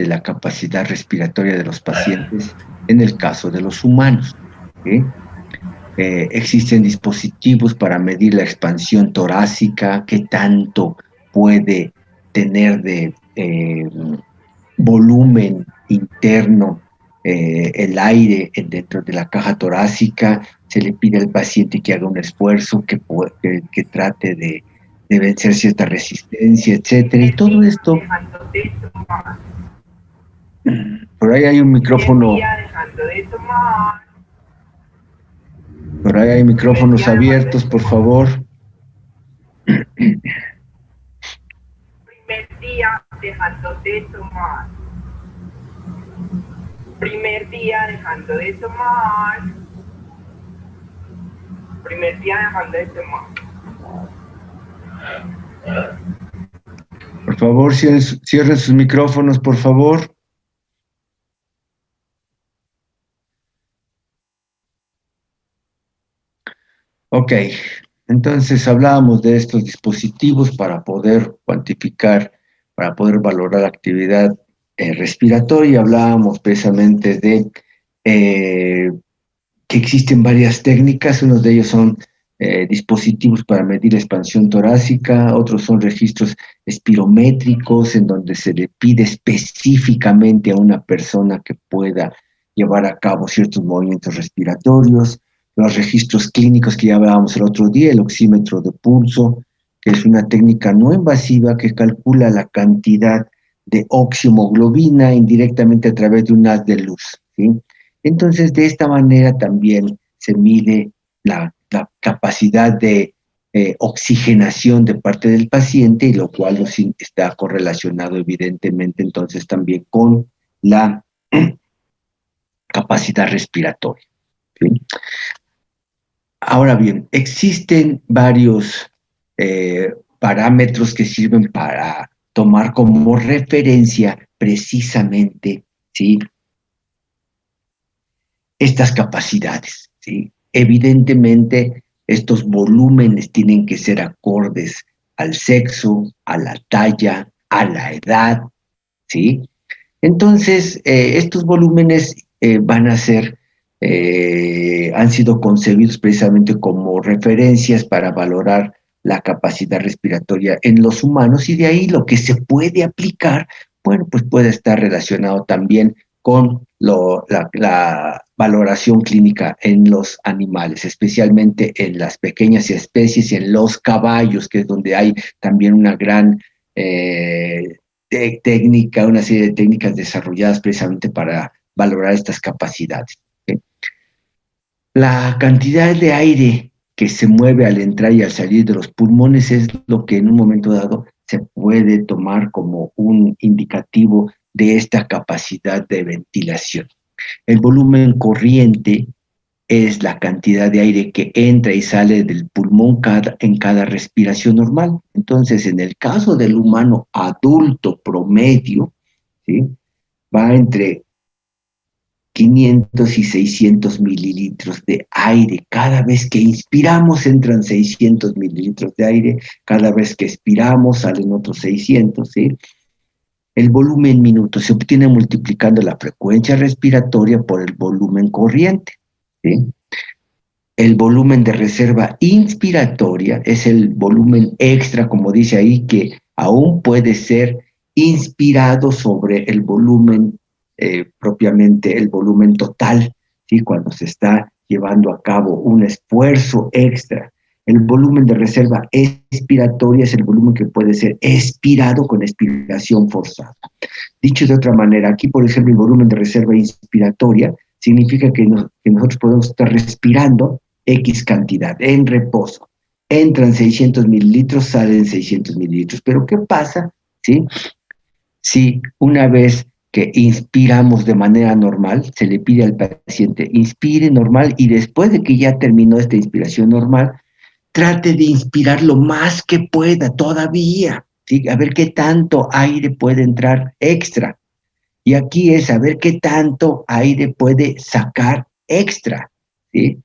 de la capacidad respiratoria de los pacientes en el caso de los humanos. ¿Sí? Existen dispositivos para medir la expansión torácica, qué tanto puede tener de volumen interno el aire dentro de la caja torácica. Se le pide al paciente que haga un esfuerzo, que trate de vencer cierta resistencia, etcétera. Y todo esto, por ahí hay un micrófono, por ahí hay micrófonos abiertos, por favor. Primer día dejando de tomar. Primer día dejando de tomar. Primer día dejando de tomar. Por favor, cierren sus micrófonos, por favor. Ok, entonces hablábamos de estos dispositivos para poder cuantificar, para poder valorar la actividad respiratoria. Hablábamos precisamente de que existen varias técnicas. Unos de ellos son dispositivos para medir la expansión torácica, otros son registros espirométricos, en donde se le pide específicamente a una persona que pueda llevar a cabo ciertos movimientos respiratorios. Los registros clínicos que ya hablábamos el otro día, el oxímetro de pulso, que es una técnica no invasiva que calcula la cantidad de oxiohemoglobina indirectamente a través de un haz de luz, ¿sí? Entonces, de esta manera también se mide la capacidad de oxigenación de parte del paciente, y lo cual está correlacionado evidentemente entonces también con la capacidad respiratoria. ¿Sí? Ahora bien, existen varios parámetros que sirven para tomar como referencia precisamente, ¿sí?, estas capacidades, ¿sí? Evidentemente, estos volúmenes tienen que ser acordes al sexo, a la talla, a la edad, ¿sí? Entonces, estos volúmenes van a ser, han sido concebidos precisamente como referencias para valorar la capacidad respiratoria en los humanos, y de ahí lo que se puede aplicar, bueno, pues puede estar relacionado también con la valoración clínica en los animales, especialmente en las pequeñas especies y en los caballos, que es donde hay también una gran técnica, una serie de técnicas desarrolladas precisamente para valorar estas capacidades. ¿Sí? La cantidad de aire que se mueve al entrar y al salir de los pulmones es lo que en un momento dado se puede tomar como un indicativo de esta capacidad de ventilación. El volumen corriente es la cantidad de aire que entra y sale del pulmón en cada respiración normal. Entonces, en el caso del humano adulto promedio, ¿sí?, va entre 500 y 600 mililitros de aire. Cada vez que inspiramos entran 600 mililitros de aire, cada vez que expiramos salen otros 600, ¿sí? El volumen minuto se obtiene multiplicando la frecuencia respiratoria por el volumen corriente, ¿sí? El volumen de reserva inspiratoria es el volumen extra, como dice ahí, que aún puede ser inspirado sobre el volumen propiamente, el volumen total, ¿sí?, cuando se está llevando a cabo un esfuerzo extra. El volumen de reserva expiratoria es el volumen que puede ser expirado con expiración forzada. Dicho de otra manera, aquí, por ejemplo, el volumen de reserva inspiratoria significa que nosotros podemos estar respirando X cantidad en reposo. Entran 600 mililitros, salen 600 mililitros. Pero ¿qué pasa, sí?, si una vez que inspiramos de manera normal, se le pide al paciente inspire normal, y después de que ya terminó esta inspiración normal, trate de inspirar lo más que pueda todavía, ¿sí?, a ver qué tanto aire puede entrar extra. Y aquí es a ver qué tanto aire puede sacar extra, ¿sí?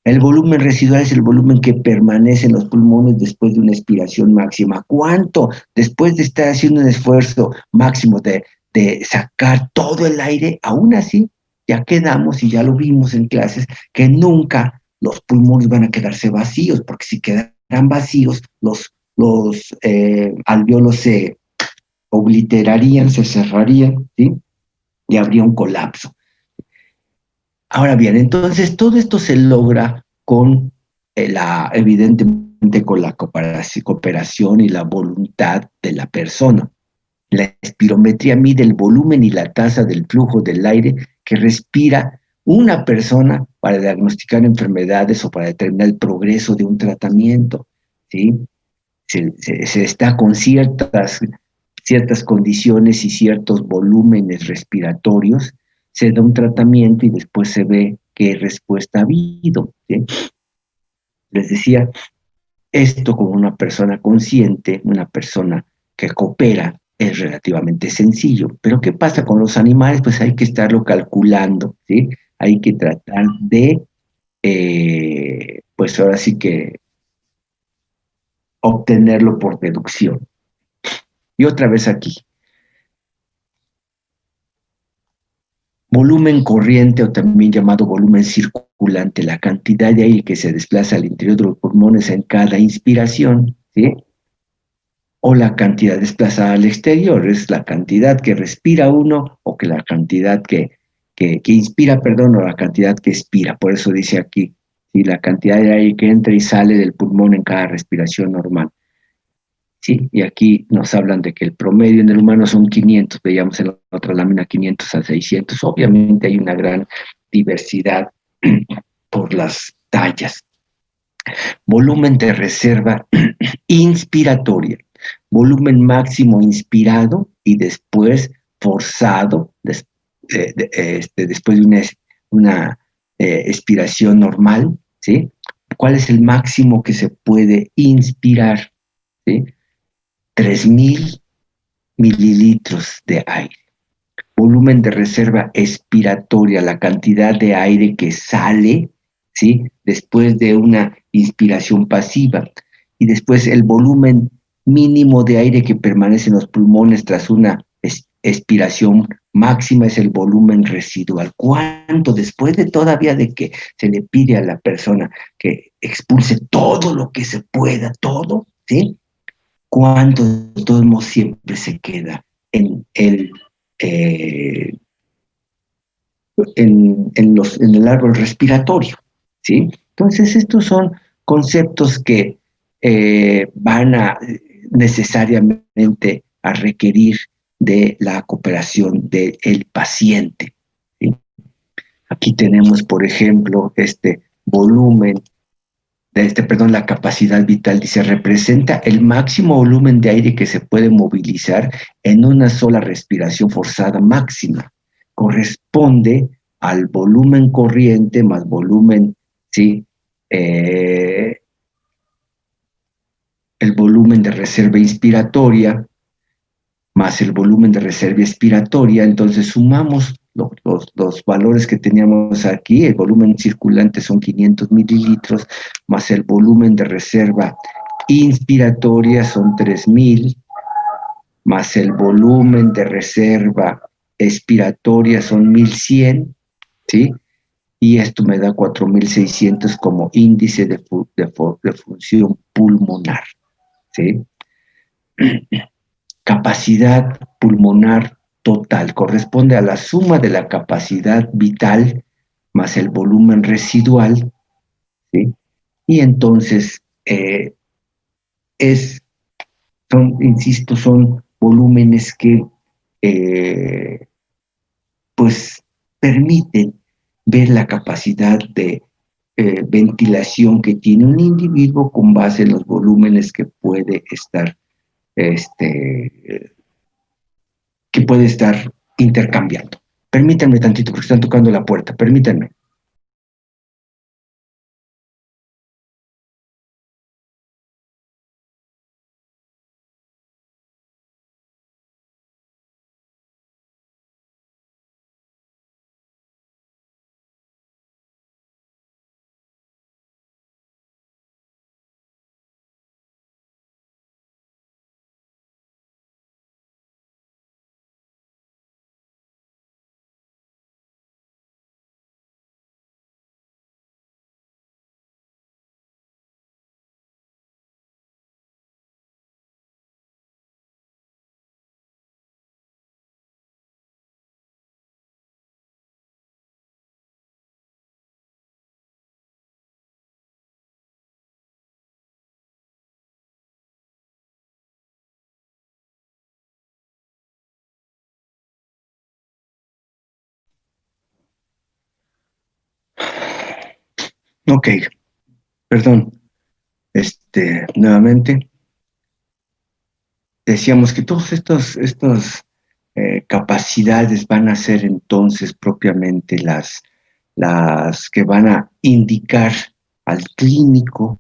El volumen residual es el volumen que permanece en los pulmones después de una expiración máxima. ¿Cuánto? Después de estar haciendo un esfuerzo máximo de de sacar todo el aire, aún así ya quedamos y ya lo vimos en clases, que nunca los pulmones van a quedarse vacíos, porque si quedaran vacíos, los alvéolos se obliterarían, se cerrarían, ¿sí? Y habría un colapso. Ahora bien, entonces todo esto se logra con evidentemente con la cooperación y la voluntad de la persona. La espirometría mide el volumen y la tasa del flujo del aire que respira una persona para diagnosticar enfermedades o para determinar el progreso de un tratamiento, ¿sí? Se está con ciertas condiciones y ciertos volúmenes respiratorios, se da un tratamiento y después se ve qué respuesta ha habido, ¿sí? Les decía, esto con una persona consciente, una persona que coopera, es relativamente sencillo. Pero ¿qué pasa con los animales? Pues hay que estarlo calculando, ¿sí? Hay que tratar de, pues ahora sí que obtenerlo por deducción. Y otra vez aquí, volumen corriente o también llamado volumen circulante, la cantidad de aire que se desplaza al interior de los pulmones en cada inspiración, ¿sí? O la cantidad desplazada al exterior, es la cantidad que respira uno o que la cantidad que inspira, perdón, o la cantidad que expira. Por eso dice aquí, ¿sí? La cantidad de aire que entra y sale del pulmón en cada respiración normal. ¿Sí? Y aquí nos hablan de que el promedio en el humano son 500, veíamos en la otra lámina 500 a 600. Obviamente hay una gran diversidad por las tallas. Volumen de reserva inspiratoria, volumen máximo inspirado y después forzado, después de una expiración normal, ¿sí? ¿Cuál es el máximo que se puede inspirar? ¿Sí? 3.000 mililitros de aire. Volumen de reserva expiratoria, la cantidad de aire que sale, ¿sí? Después de una inspiración pasiva. Y después el volumen mínimo de aire que permanece en los pulmones tras una expiración máxima es el volumen residual. ¿Cuánto después de todavía de que se le pide a la persona que expulse todo lo que se pueda, todo, ¿sí? ¿Cuánto de todos modos siempre se queda en eh, en el árbol respiratorio? ¿Sí? Entonces, estos son conceptos que van a necesariamente a requerir de la cooperación del paciente. ¿Sí? Aquí tenemos, por ejemplo, este volumen perdón, la capacidad vital, dice, representa el máximo volumen de aire que se puede movilizar en una sola respiración forzada máxima. Corresponde al volumen corriente más volumen, ¿sí? El volumen de reserva inspiratoria más el volumen de reserva expiratoria, entonces sumamos los valores que teníamos aquí, el volumen circulante son 500 mililitros, más el volumen de reserva inspiratoria son 3.000, más el volumen de reserva expiratoria son 1.100, ¿sí? Y esto me da 4.600 como índice de función pulmonar, ¿sí? Capacidad pulmonar total corresponde a la suma de la capacidad vital más el volumen residual, ¿sí? Y entonces es, insisto, son volúmenes que eh, pues permiten ver la capacidad de ventilación que tiene un individuo con base en los volúmenes este, que puede estar intercambiando. Permítanme tantito porque están tocando la puerta, permítanme. Ok, perdón. Nuevamente, decíamos que todas estas capacidades van a ser entonces propiamente las que van a indicar al clínico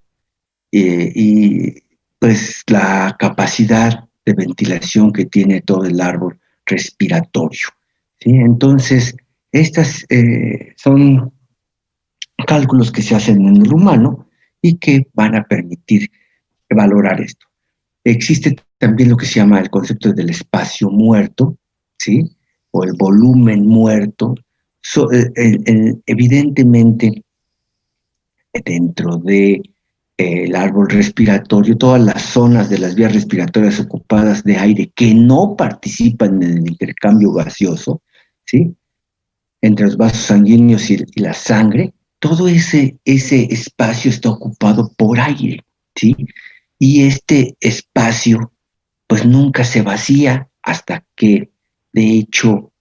y pues la capacidad de ventilación que tiene todo el árbol respiratorio. ¿Sí? Entonces, estas son cálculos que se hacen en el humano y que van a permitir valorar esto. Existe también lo que se llama el concepto del espacio muerto, ¿sí? O el volumen muerto. Evidentemente, dentro de el árbol respiratorio, todas las zonas de las vías respiratorias ocupadas de aire que no participan en el intercambio gaseoso, ¿sí? Entre los vasos sanguíneos y la sangre, todo ese espacio está ocupado por aire, ¿sí? Y este espacio pues nunca se vacía hasta que, de hecho,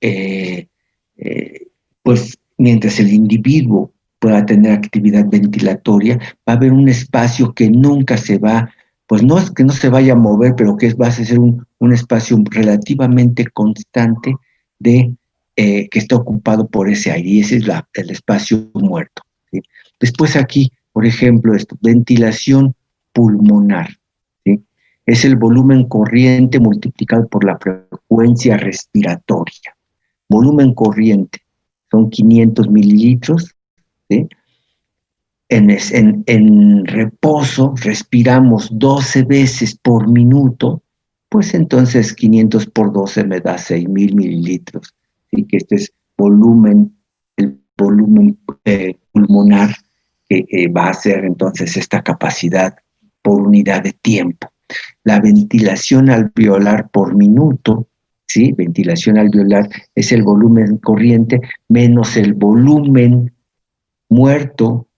pues mientras el individuo pueda tener actividad ventilatoria, va a haber un espacio que nunca se va, pues no es que no se vaya a mover, pero que va a ser un espacio relativamente constante de que está ocupado por ese aire, y ese es el espacio muerto. ¿Sí? Después aquí, por ejemplo, esto, ventilación pulmonar. ¿Sí? Es el volumen corriente multiplicado por la frecuencia respiratoria. Volumen corriente son 500 mililitros. ¿Sí? En reposo respiramos 12 veces por minuto, pues entonces 500 por 12 me da 6,000 mililitros. ¿Sí? Que este es volumen, el volumen pulmonar que va a ser entonces esta capacidad por unidad de tiempo. La ventilación alveolar por minuto, ¿sí? Ventilación alveolar es el volumen corriente menos el volumen muerto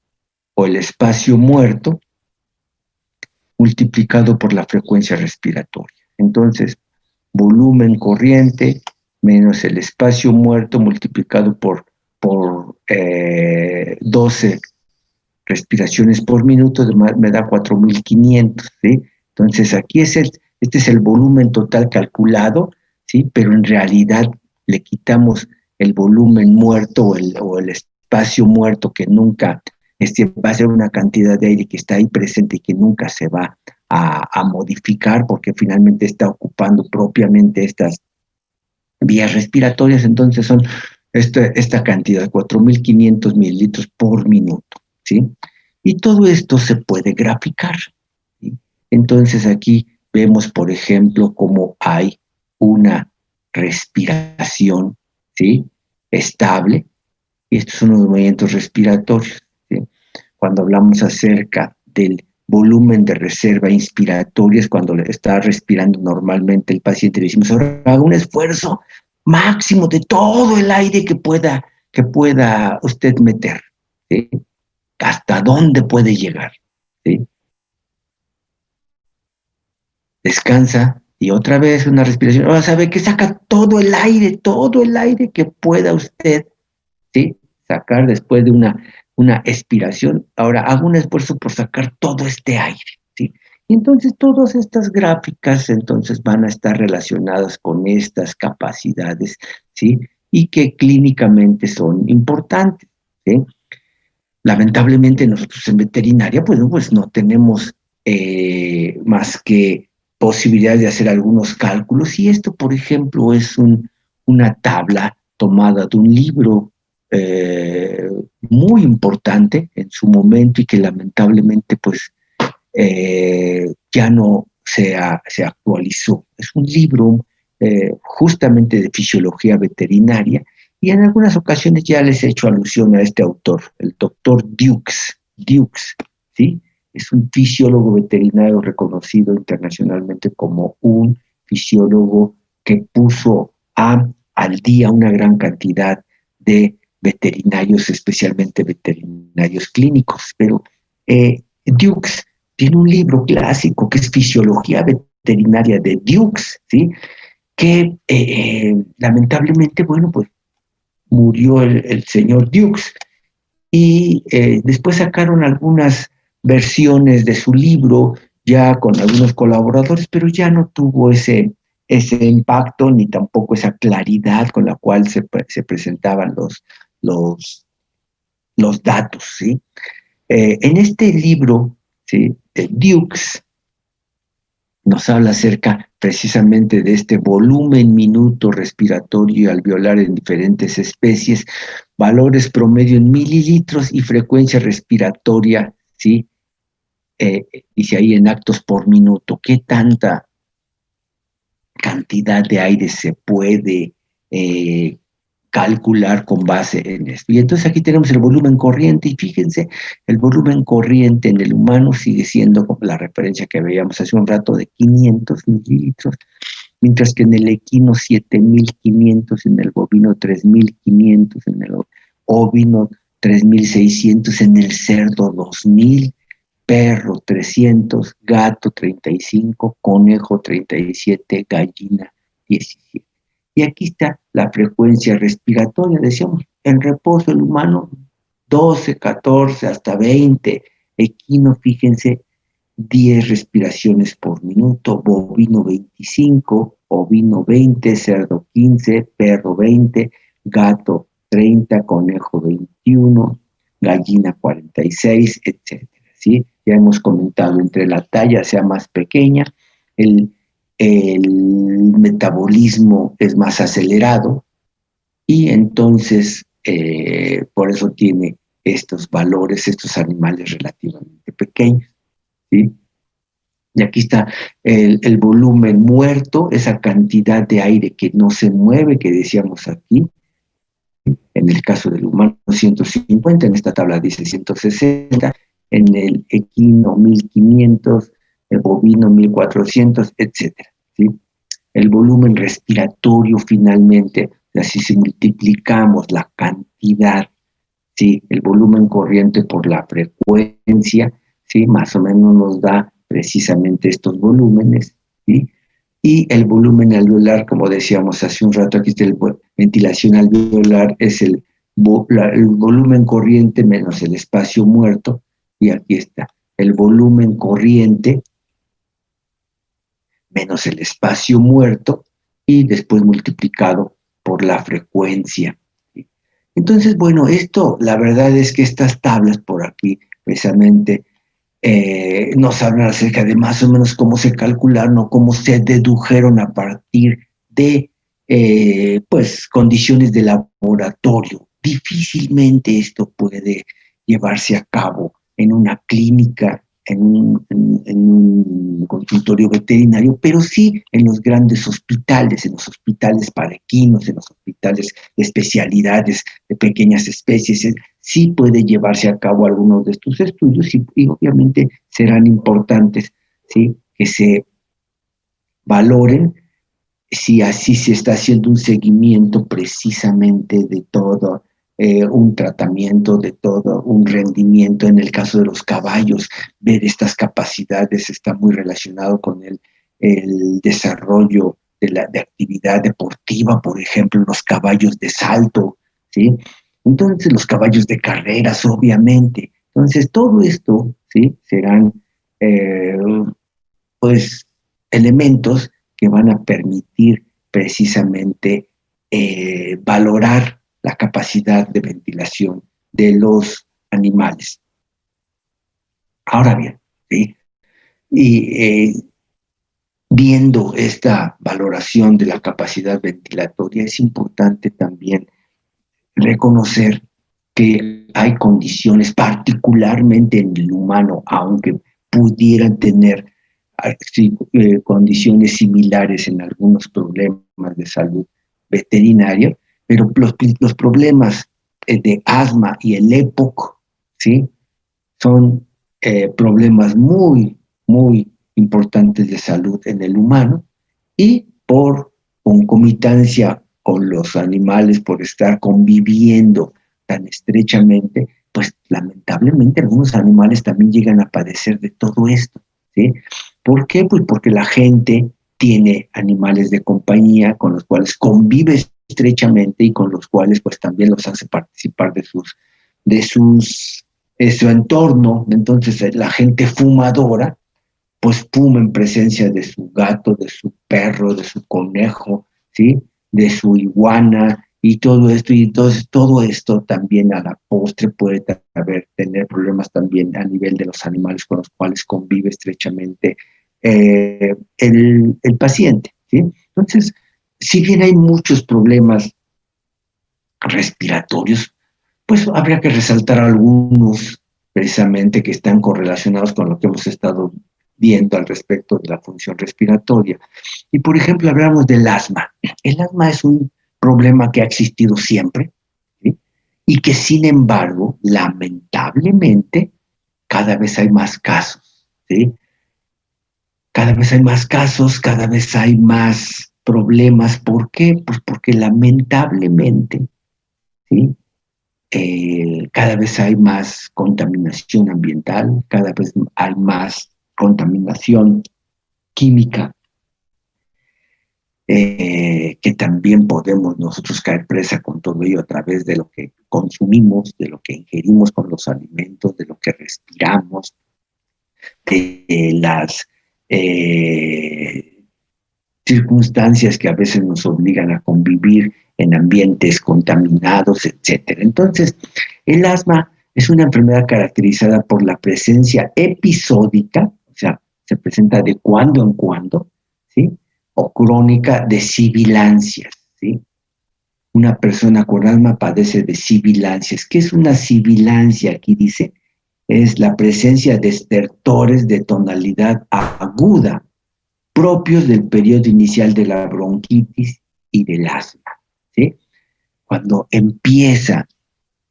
o el espacio muerto multiplicado por la frecuencia respiratoria. Entonces, volumen corriente menos el espacio muerto multiplicado por 12 respiraciones por minuto me da 4,500, ¿sí? Entonces, aquí este es el volumen total calculado, ¿sí? Pero en realidad le quitamos el volumen muerto o el espacio muerto que nunca, va a ser una cantidad de aire que está ahí presente y que nunca se va a modificar porque finalmente está ocupando propiamente estas vías respiratorias, entonces son esta cantidad, 4,500 mililitros por minuto, ¿sí? Y todo esto se puede graficar, ¿sí? Entonces aquí vemos, por ejemplo, cómo hay una respiración, ¿sí? Estable, y estos son los movimientos respiratorios, ¿sí? Cuando hablamos acerca del volumen de reserva inspiratoria, es cuando está respirando normalmente el paciente, le decimos, ahora haga un esfuerzo máximo de todo el aire que pueda usted meter, ¿sí? Hasta dónde puede llegar, ¿sí? Descansa y otra vez una respiración, ahora sabe que saca todo el aire que pueda usted, ¿sí? Sacar después de una expiración. Ahora hago un esfuerzo por sacar todo este aire, ¿sí? Y entonces todas estas gráficas entonces van a estar relacionadas con estas capacidades, ¿sí? Y que clínicamente son importantes, ¿sí? Lamentablemente nosotros en veterinaria, pues no tenemos más que posibilidad de hacer algunos cálculos y esto, por ejemplo, es una tabla tomada de un libro eh, muy importante en su momento y que lamentablemente pues ya no se actualizó. Es un libro justamente de fisiología veterinaria y en algunas ocasiones ya les he hecho alusión a este autor, el doctor Dukes, ¿sí? Es un fisiólogo veterinario reconocido internacionalmente como un fisiólogo que puso al día una gran cantidad de veterinarios, especialmente veterinarios clínicos. Pero Dukes tiene un libro clásico que es Fisiología Veterinaria de Dukes, ¿sí? Que lamentablemente, bueno, pues murió el señor Dukes y después sacaron algunas versiones de su libro, ya con algunos colaboradores, pero ya no tuvo ese impacto ni tampoco esa claridad con la cual se presentaban los, los datos, ¿sí? En este libro, ¿sí? Dukes nos habla acerca precisamente de este volumen minuto respiratorio alveolar en diferentes especies, valores promedio en mililitros y frecuencia respiratoria, ¿sí? Dice ahí en actos por minuto. ¿Qué tanta cantidad de aire se puede calcular con base en esto? Y entonces aquí tenemos el volumen corriente, y fíjense, el volumen corriente en el humano sigue siendo, como la referencia que veíamos hace un rato, de 500 mililitros, mientras que en el equino 7.500, en el bovino 3.500, en el ovino 3.600, en el cerdo 2.000, perro 300, gato 35, conejo 37, gallina 17. Y aquí está la frecuencia respiratoria, decíamos, en reposo el humano 12, 14, hasta 20, equino, fíjense, 10 respiraciones por minuto, bovino 25, ovino 20, cerdo 15, perro 20, gato 30, conejo 21, gallina 46, etc. ¿Sí? Ya hemos comentado, entre la talla sea más pequeña, el, el metabolismo es más acelerado y entonces por eso tiene estos valores, estos animales relativamente pequeños. ¿Sí? Y aquí está el volumen muerto, esa cantidad de aire que no se mueve, que decíamos aquí. En el caso del humano, 150, en esta tabla dice 160, en el equino 1500, el bovino 1400, etcétera, ¿sí? El volumen respiratorio finalmente, así si multiplicamos la cantidad, ¿sí? El volumen corriente por la frecuencia, ¿sí? Más o menos nos da precisamente estos volúmenes, ¿sí? Y el volumen alveolar, como decíamos hace un rato, aquí está ventilación alveolar, es el volumen corriente menos el espacio muerto, y aquí está el volumen corriente menos el espacio muerto, y después multiplicado por la frecuencia. Entonces, bueno, esto, la verdad es que estas tablas por aquí, precisamente, nos hablan acerca de más o menos cómo se calcularon o cómo se dedujeron a partir de pues condiciones de laboratorio. Difícilmente esto puede llevarse a cabo en una clínica, en un consultorio veterinario, pero sí en los grandes hospitales, en los hospitales para equinos, en los hospitales de especialidades de pequeñas especies. Sí puede llevarse a cabo algunos de estos estudios y obviamente serán importantes, ¿sí? Que se valoren si así se está haciendo un seguimiento precisamente de todo un tratamiento, de todo un rendimiento. En el caso de los caballos, ver estas capacidades está muy relacionado con el desarrollo de actividad deportiva, por ejemplo, los caballos de salto, ¿sí? Entonces, los caballos de carreras, obviamente. Entonces, todo esto, ¿sí? Serán, pues, elementos que van a permitir precisamente valorar la capacidad de ventilación de los animales. Ahora bien, ¿sí? Y viendo esta valoración de la capacidad ventilatoria, es importante también reconocer que hay condiciones, particularmente en el humano, aunque pudieran tener condiciones similares en algunos problemas de salud veterinaria, pero los problemas de asma y el EPOC, ¿sí? Son problemas muy, muy importantes de salud en el humano, y por concomitancia con los animales, por estar conviviendo tan estrechamente, pues lamentablemente algunos animales también llegan a padecer de todo esto, ¿sí? ¿Por qué? Pues porque la gente tiene animales de compañía con los cuales convive estrechamente y con los cuales pues también los hace participar de su entorno. Entonces la gente fumadora pues fuma en presencia de su gato, de su perro, de su conejo, ¿sí? De su iguana y todo esto. Y entonces todo esto también a la postre puede tener problemas también a nivel de los animales con los cuales convive estrechamente el paciente, ¿sí? Entonces, si bien hay muchos problemas respiratorios, pues habría que resaltar algunos precisamente que están correlacionados con lo que hemos estado viendo al respecto de la función respiratoria. Y por ejemplo, hablamos del asma. El asma es un problema que ha existido siempre, ¿sí? Y que sin embargo, lamentablemente, cada vez hay más casos, ¿sí? Cada vez hay más casos, cada vez hay más problemas. ¿Por qué? Pues porque lamentablemente, ¿sí? Cada vez hay más contaminación ambiental, cada vez hay más contaminación química, que también podemos nosotros caer presa con todo ello a través de lo que consumimos, de lo que ingerimos con los alimentos, de lo que respiramos, de las circunstancias que a veces nos obligan a convivir en ambientes contaminados, etcétera. Entonces, el asma es una enfermedad caracterizada por la presencia episódica, o sea, se presenta de cuando en cuando, ¿sí? O crónica de sibilancias, ¿sí? Una persona con asma padece de sibilancias. ¿Qué es una sibilancia? Aquí dice, es la presencia de estertores de tonalidad aguda, propios del periodo inicial de la bronquitis y del asma, ¿sí? Cuando empieza,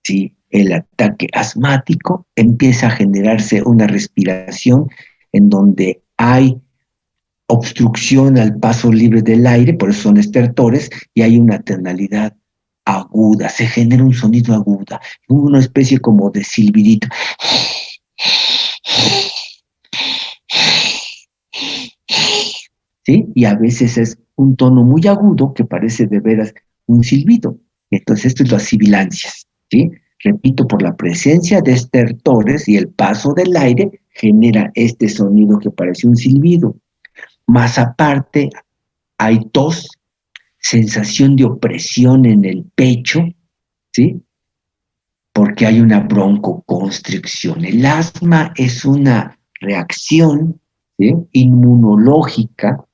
¿sí?, el ataque asmático, empieza a generarse una respiración en donde hay obstrucción al paso libre del aire, por eso son estertores, y hay una tonalidad aguda, se genera un sonido aguda, una especie como de silbidito. ¿Sí? Y a veces es un tono muy agudo que parece de veras un silbido. Entonces, esto es las sibilancias, ¿sí? Repito, por la presencia de estertores y el paso del aire genera este sonido que parece un silbido. Más aparte, hay tos, sensación de opresión en el pecho, ¿sí? Porque hay una broncoconstricción. El asma es una reacción, ¿sí?, inmunológica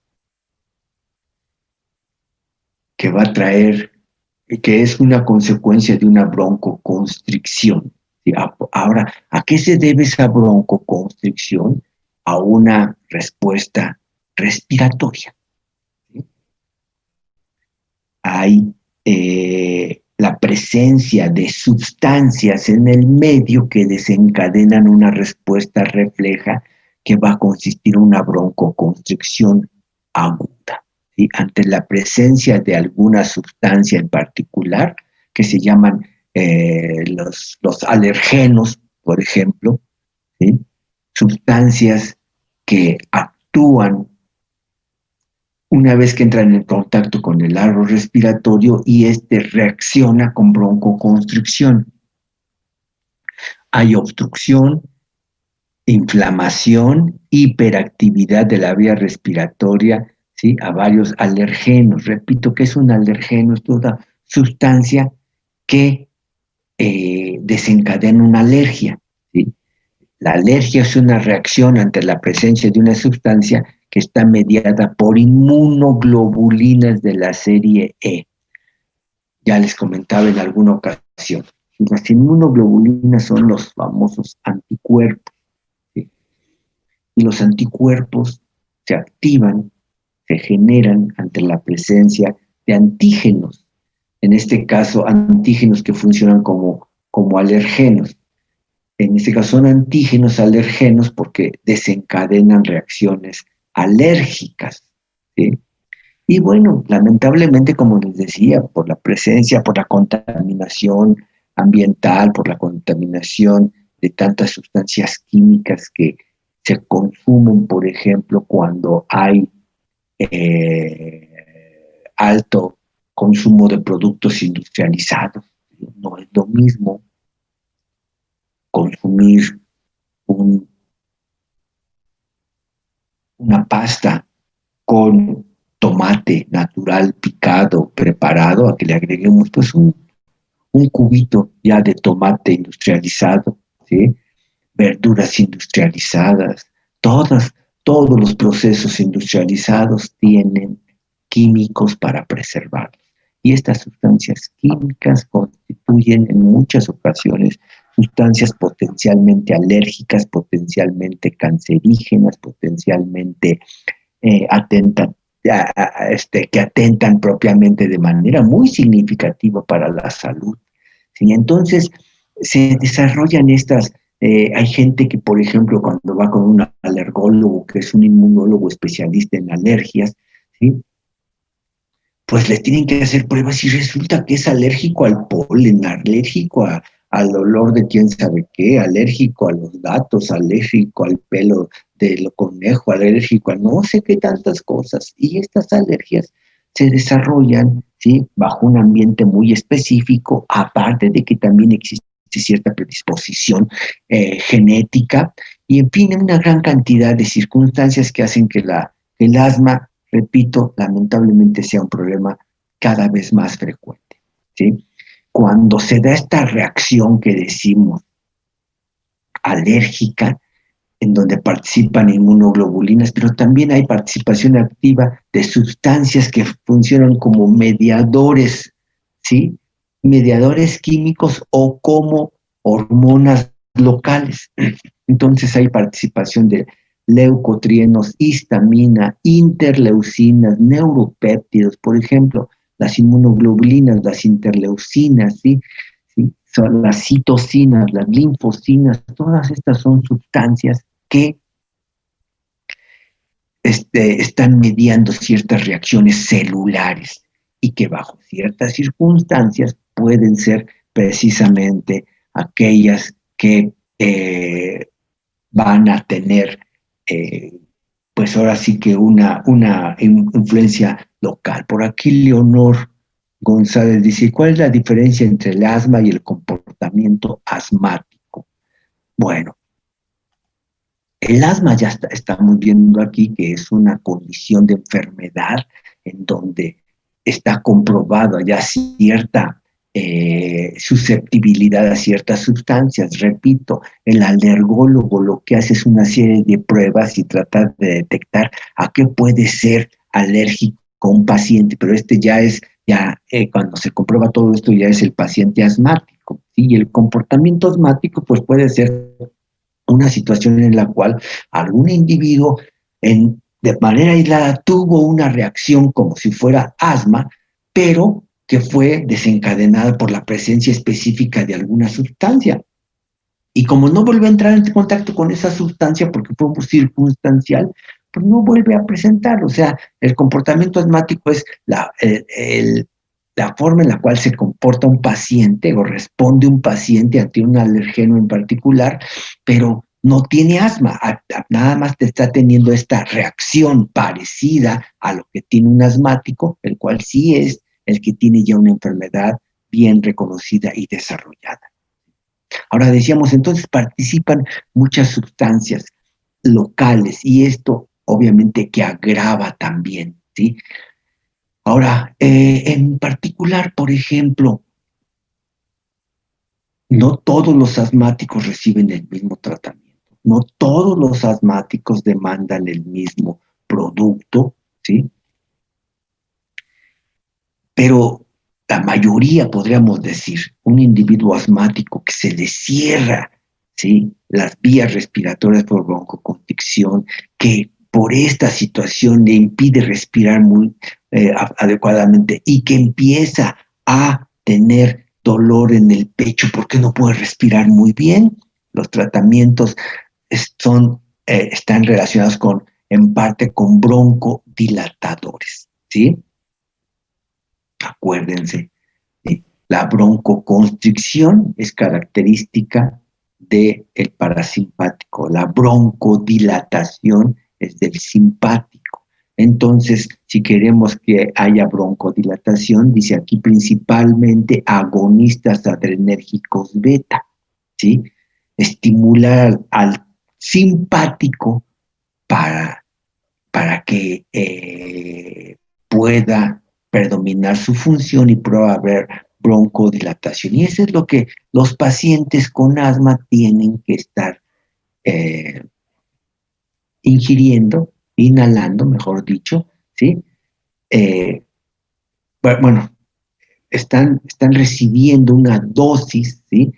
que va a traer, que es una consecuencia de una broncoconstricción. ¿Sí? Ahora, ¿a qué se debe esa broncoconstricción? A una respuesta respiratoria. ¿Sí? Hay la presencia de sustancias en el medio que desencadenan una respuesta refleja que va a consistir en una broncoconstricción aguda. ¿Sí? Ante la presencia de alguna sustancia en particular, que se llaman los alergenos, por ejemplo, ¿sí?, sustancias que actúan una vez que entran en contacto con el aro respiratorio y este reacciona con broncoconstricción. Hay obstrucción, inflamación, hiperactividad de la vía respiratoria, ¿sí?, a varios alergenos. Repito, ¿qué es un alergeno? Es toda sustancia que desencadena una alergia, ¿sí? La alergia es una reacción ante la presencia de una sustancia que está mediada por inmunoglobulinas de la serie E. Ya les comentaba en alguna ocasión. Las inmunoglobulinas son los famosos anticuerpos, ¿sí? Y los anticuerpos se activan, se generan ante la presencia de antígenos. En este caso, antígenos que funcionan como alergenos. En este caso son antígenos alergenos porque desencadenan reacciones alérgicas, ¿sí? Y bueno, lamentablemente, como les decía, por la presencia, por la contaminación ambiental, por la contaminación de tantas sustancias químicas que se consumen, por ejemplo, cuando hay alto consumo de productos industrializados. No es lo mismo consumir un- una pasta con tomate natural picado, preparado, a que le agreguemos pues un cubito ya de tomate industrializado, ¿sí? Verduras industrializadas, todas, todos los procesos industrializados tienen químicos para preservarlos. Y estas sustancias químicas constituyen en muchas ocasiones sustancias potencialmente alérgicas, potencialmente cancerígenas, potencialmente atentan, que atentan propiamente de manera muy significativa para la salud. ¿Sí? Entonces, se desarrollan estas, hay gente que, por ejemplo, cuando va con un alergólogo, que es un inmunólogo especialista en alergias, ¿sí? Pues le tienen que hacer pruebas y resulta que es alérgico al polen, alérgico al olor de quién sabe qué, alérgico a los gatos, alérgico al pelo del conejo, alérgico a no sé qué tantas cosas. Y estas alergias se desarrollan, ¿sí? Bajo un ambiente muy específico, aparte de que también existe cierta predisposición genética y, en fin, una gran cantidad de circunstancias que hacen que el asma, repito, lamentablemente sea un problema cada vez más frecuente, ¿sí? Cuando se da esta reacción que decimos alérgica, en donde participan inmunoglobulinas, pero también hay participación activa de sustancias que funcionan como mediadores, ¿sí? Mediadores químicos o como hormonas locales. Entonces hay participación de leucotrienos, histamina, interleucinas, neuropéptidos, por ejemplo, las inmunoglobulinas, las interleucinas, ¿sí? ¿Sí? Son las citocinas, las linfocinas, todas estas son sustancias que están mediando ciertas reacciones celulares y que bajo ciertas circunstancias pueden ser precisamente aquellas que van a tener, pues ahora sí que una influencia local. Por aquí Leonor González dice, ¿cuál es la diferencia entre el asma y el comportamiento asmático? Bueno, el asma ya estamos viendo aquí que es una condición de enfermedad en donde está comprobada ya cierta susceptibilidad a ciertas sustancias. Repito, el alergólogo lo que hace es una serie de pruebas y trata de detectar a qué puede ser alérgico un paciente, pero cuando se comprueba todo esto ya es el paciente asmático, ¿sí? Y el comportamiento asmático pues puede ser una situación en la cual algún individuo de manera aislada tuvo una reacción como si fuera asma, pero que fue desencadenada por la presencia específica de alguna sustancia. Y como no vuelve a entrar en contacto con esa sustancia porque fue circunstancial, pues no vuelve a presentar. O sea, el comportamiento asmático es la forma en la cual se comporta un paciente o responde un paciente ante un alergeno en particular, pero no tiene asma, nada más te está teniendo esta reacción parecida a lo que tiene un asmático, el cual sí es el que tiene ya una enfermedad bien reconocida y desarrollada. Ahora decíamos, entonces participan muchas sustancias locales y esto obviamente que agrava también, ¿sí? Ahora, en particular, por ejemplo, no todos los asmáticos reciben el mismo tratamiento, no todos los asmáticos demandan el mismo producto, ¿sí? Pero la mayoría, podríamos decir, un individuo asmático que se le cierra, ¿sí?, las vías respiratorias por broncoconstricción, que por esta situación le impide respirar muy adecuadamente y que empieza a tener dolor en el pecho porque no puede respirar muy bien. Los tratamientos están relacionados en parte con broncodilatadores, ¿sí? Acuérdense, ¿sí? La broncoconstricción es característica del parasimpático, la broncodilatación es del simpático. Entonces, si queremos que haya broncodilatación, dice aquí principalmente agonistas adrenérgicos beta, ¿sí? estimular al simpático para que pueda predominar su función y pueda haber broncodilatación. Y eso es lo que los pacientes con asma tienen que estar eh, ingiriendo, inhalando, mejor dicho, ¿sí? Eh, bueno, están recibiendo una dosis, ¿sí?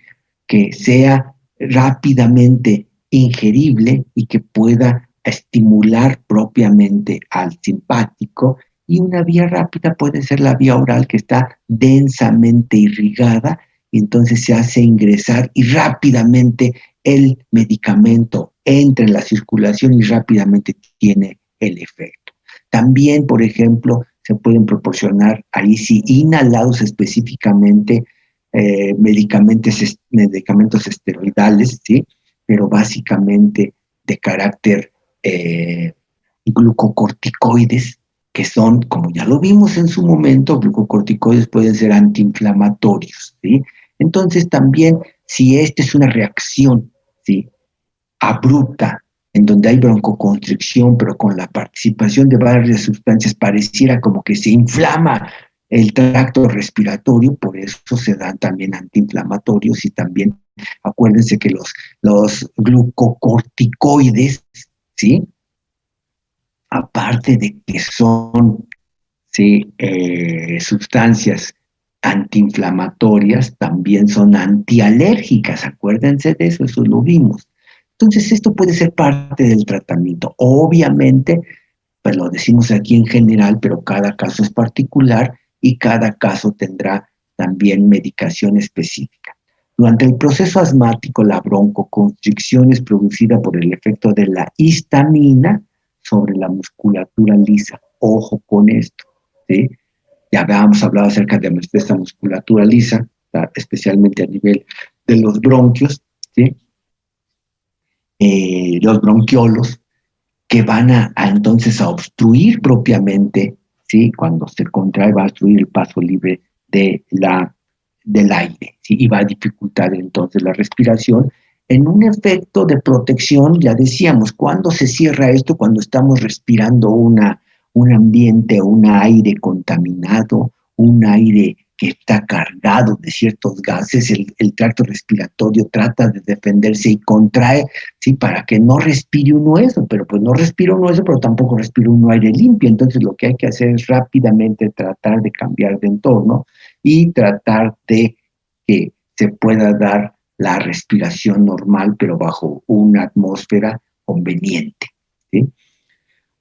Que sea rápidamente ingerible y que pueda estimular propiamente al simpático. Y una vía rápida puede ser la vía oral, que está densamente irrigada, y entonces se hace ingresar y rápidamente el medicamento entra en la circulación y rápidamente tiene el efecto. También, por ejemplo, se pueden proporcionar ahí sí inhalados específicamente medicamentos esteroidales, ¿sí? Pero básicamente de carácter glucocorticoides, que son, como ya lo vimos en su momento, glucocorticoides pueden ser antiinflamatorios, ¿sí? Entonces también, si esta es una reacción, ¿sí? Abrupta, en donde hay broncoconstricción, pero con la participación de varias sustancias, pareciera como que se inflama el tracto respiratorio, por eso se dan también antiinflamatorios y también acuérdense que los glucocorticoides, ¿sí? Aparte de que son, ¿sí? Sustancias antiinflamatorias, también son antialérgicas, acuérdense de eso, eso lo vimos. Entonces, esto puede ser parte del tratamiento. Obviamente, pues lo decimos aquí en general, pero cada caso es particular y cada caso tendrá también medicación específica. Durante el proceso asmático, la broncoconstricción es producida por el efecto de la histamina sobre la musculatura lisa. Ojo con esto, ¿sí? Ya habíamos hablado acerca de esta musculatura lisa, especialmente a nivel de los bronquios, ¿sí? Los bronquiolos, que van entonces a obstruir propiamente, ¿sí? Cuando se contrae va a obstruir el paso libre del aire, ¿sí? Y va a dificultar entonces la respiración en un efecto de protección. Ya decíamos, ¿cuándo se cierra esto? Cuando estamos respirando un ambiente, un aire contaminado, un aire que está cargado de ciertos gases, el tracto respiratorio trata de defenderse y contrae, ¿sí? Para que no respire uno eso, pero pues no respira uno eso, pero tampoco respira uno aire limpio. Entonces lo que hay que hacer es rápidamente tratar de cambiar de entorno y tratar de que se pueda dar la respiración normal, pero bajo una atmósfera conveniente, ¿sí?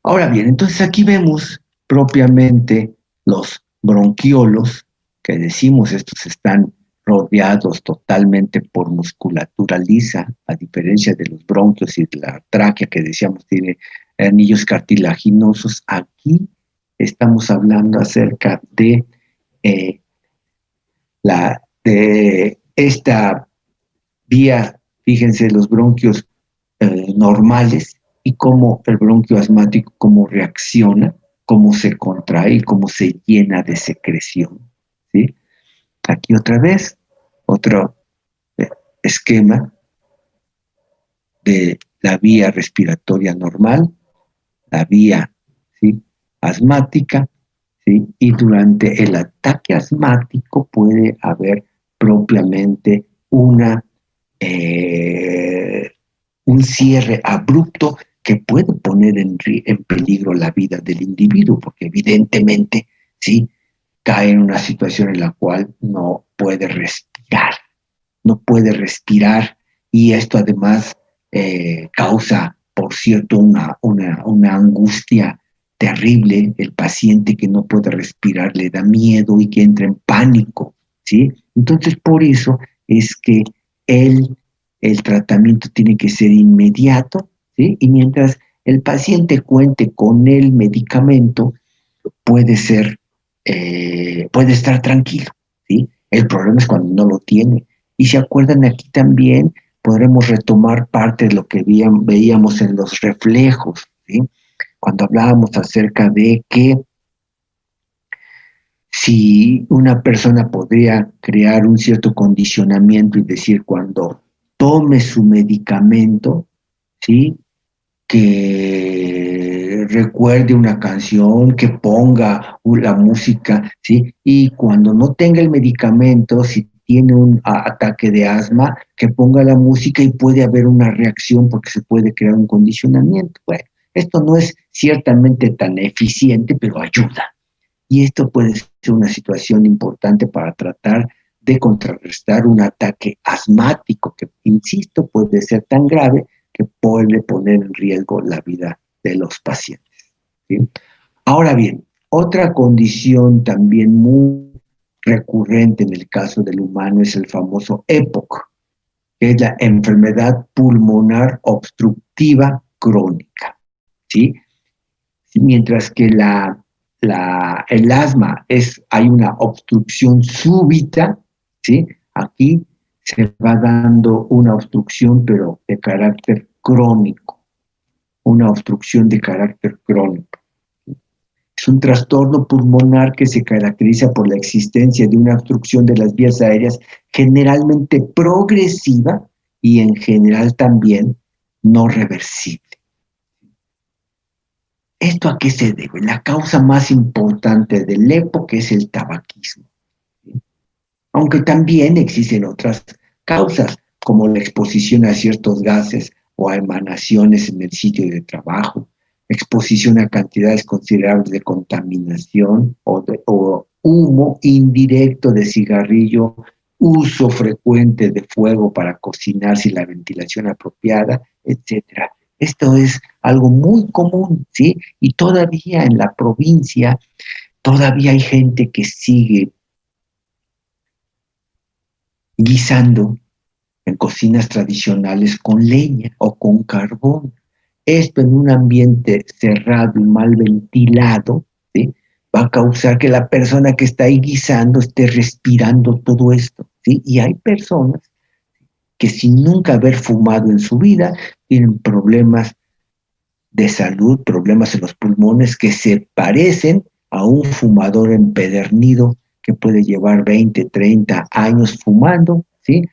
Ahora bien, entonces aquí vemos propiamente los bronquiolos, que decimos estos están rodeados totalmente por musculatura lisa, a diferencia de los bronquios y de la tráquea que decíamos tiene anillos cartilaginosos. Aquí estamos hablando acerca eh, de esta vía, fíjense, los bronquios normales y cómo el bronquio asmático, cómo reacciona, cómo se contrae y cómo se llena de secreción, ¿sí? Aquí otra vez, otro esquema de la vía respiratoria normal, la vía, ¿sí? Asmática, ¿sí? Y durante el ataque asmático puede haber propiamente eh, un cierre abrupto que puede poner en peligro la vida del individuo, porque evidentemente, ¿sí? Cae en una situación en la cual no puede respirar, y esto además causa, por cierto, una angustia terrible. El paciente que no puede respirar le da miedo y que entra en pánico, ¿sí? Entonces, por eso es que el tratamiento tiene que ser inmediato, ¿sí? Y mientras el paciente cuente con el medicamento, puede ser, puede estar tranquilo, ¿sí? El problema es cuando no lo tiene. Y se acuerdan aquí también, podremos retomar parte de lo que veíamos en los reflejos, ¿sí? Cuando hablábamos acerca de que si una persona podría crear un cierto condicionamiento y decir, cuando tome su medicamento, ¿sí? Que recuerde una canción, que ponga la música, ¿sí? Y cuando no tenga el medicamento, si tiene un ataque de asma, que ponga la música y puede haber una reacción porque se puede crear un condicionamiento. Bueno, esto no es ciertamente tan eficiente, pero ayuda. Y esto puede ser una situación importante para tratar de contrarrestar un ataque asmático que, insisto, puede ser tan grave que puede poner en riesgo la vida de los pacientes, ¿sí? Ahora bien, otra condición también muy recurrente en el caso del humano es el famoso EPOC, que es la enfermedad pulmonar obstructiva crónica, ¿sí? Mientras que el asma hay una obstrucción súbita, ¿sí? Aquí se va dando una obstrucción, pero de carácter crónico, una obstrucción de carácter crónico. Es un trastorno pulmonar que se caracteriza por la existencia de una obstrucción de las vías aéreas generalmente progresiva y en general también no reversible. ¿Esto a qué se debe? La causa más importante del EPOC es el tabaquismo, ¿sí? Aunque también existen otras causas, como la exposición a ciertos gases o a emanaciones en el sitio de trabajo, exposición a cantidades considerables de contaminación o humo indirecto de cigarrillo, uso frecuente de fuego para cocinar sin la ventilación apropiada, etcétera. Esto es algo muy común, ¿sí? Y todavía en la provincia, todavía hay gente que sigue guisando en cocinas tradicionales con leña o con carbón. Esto en un ambiente cerrado y mal ventilado, ¿sí? Va a causar que la persona que está ahí guisando esté respirando todo esto, ¿sí? Y hay personas que sin nunca haber fumado en su vida tienen problemas de salud, problemas en los pulmones que se parecen a un fumador empedernido que puede llevar 20, 30 años fumando, ¿sí?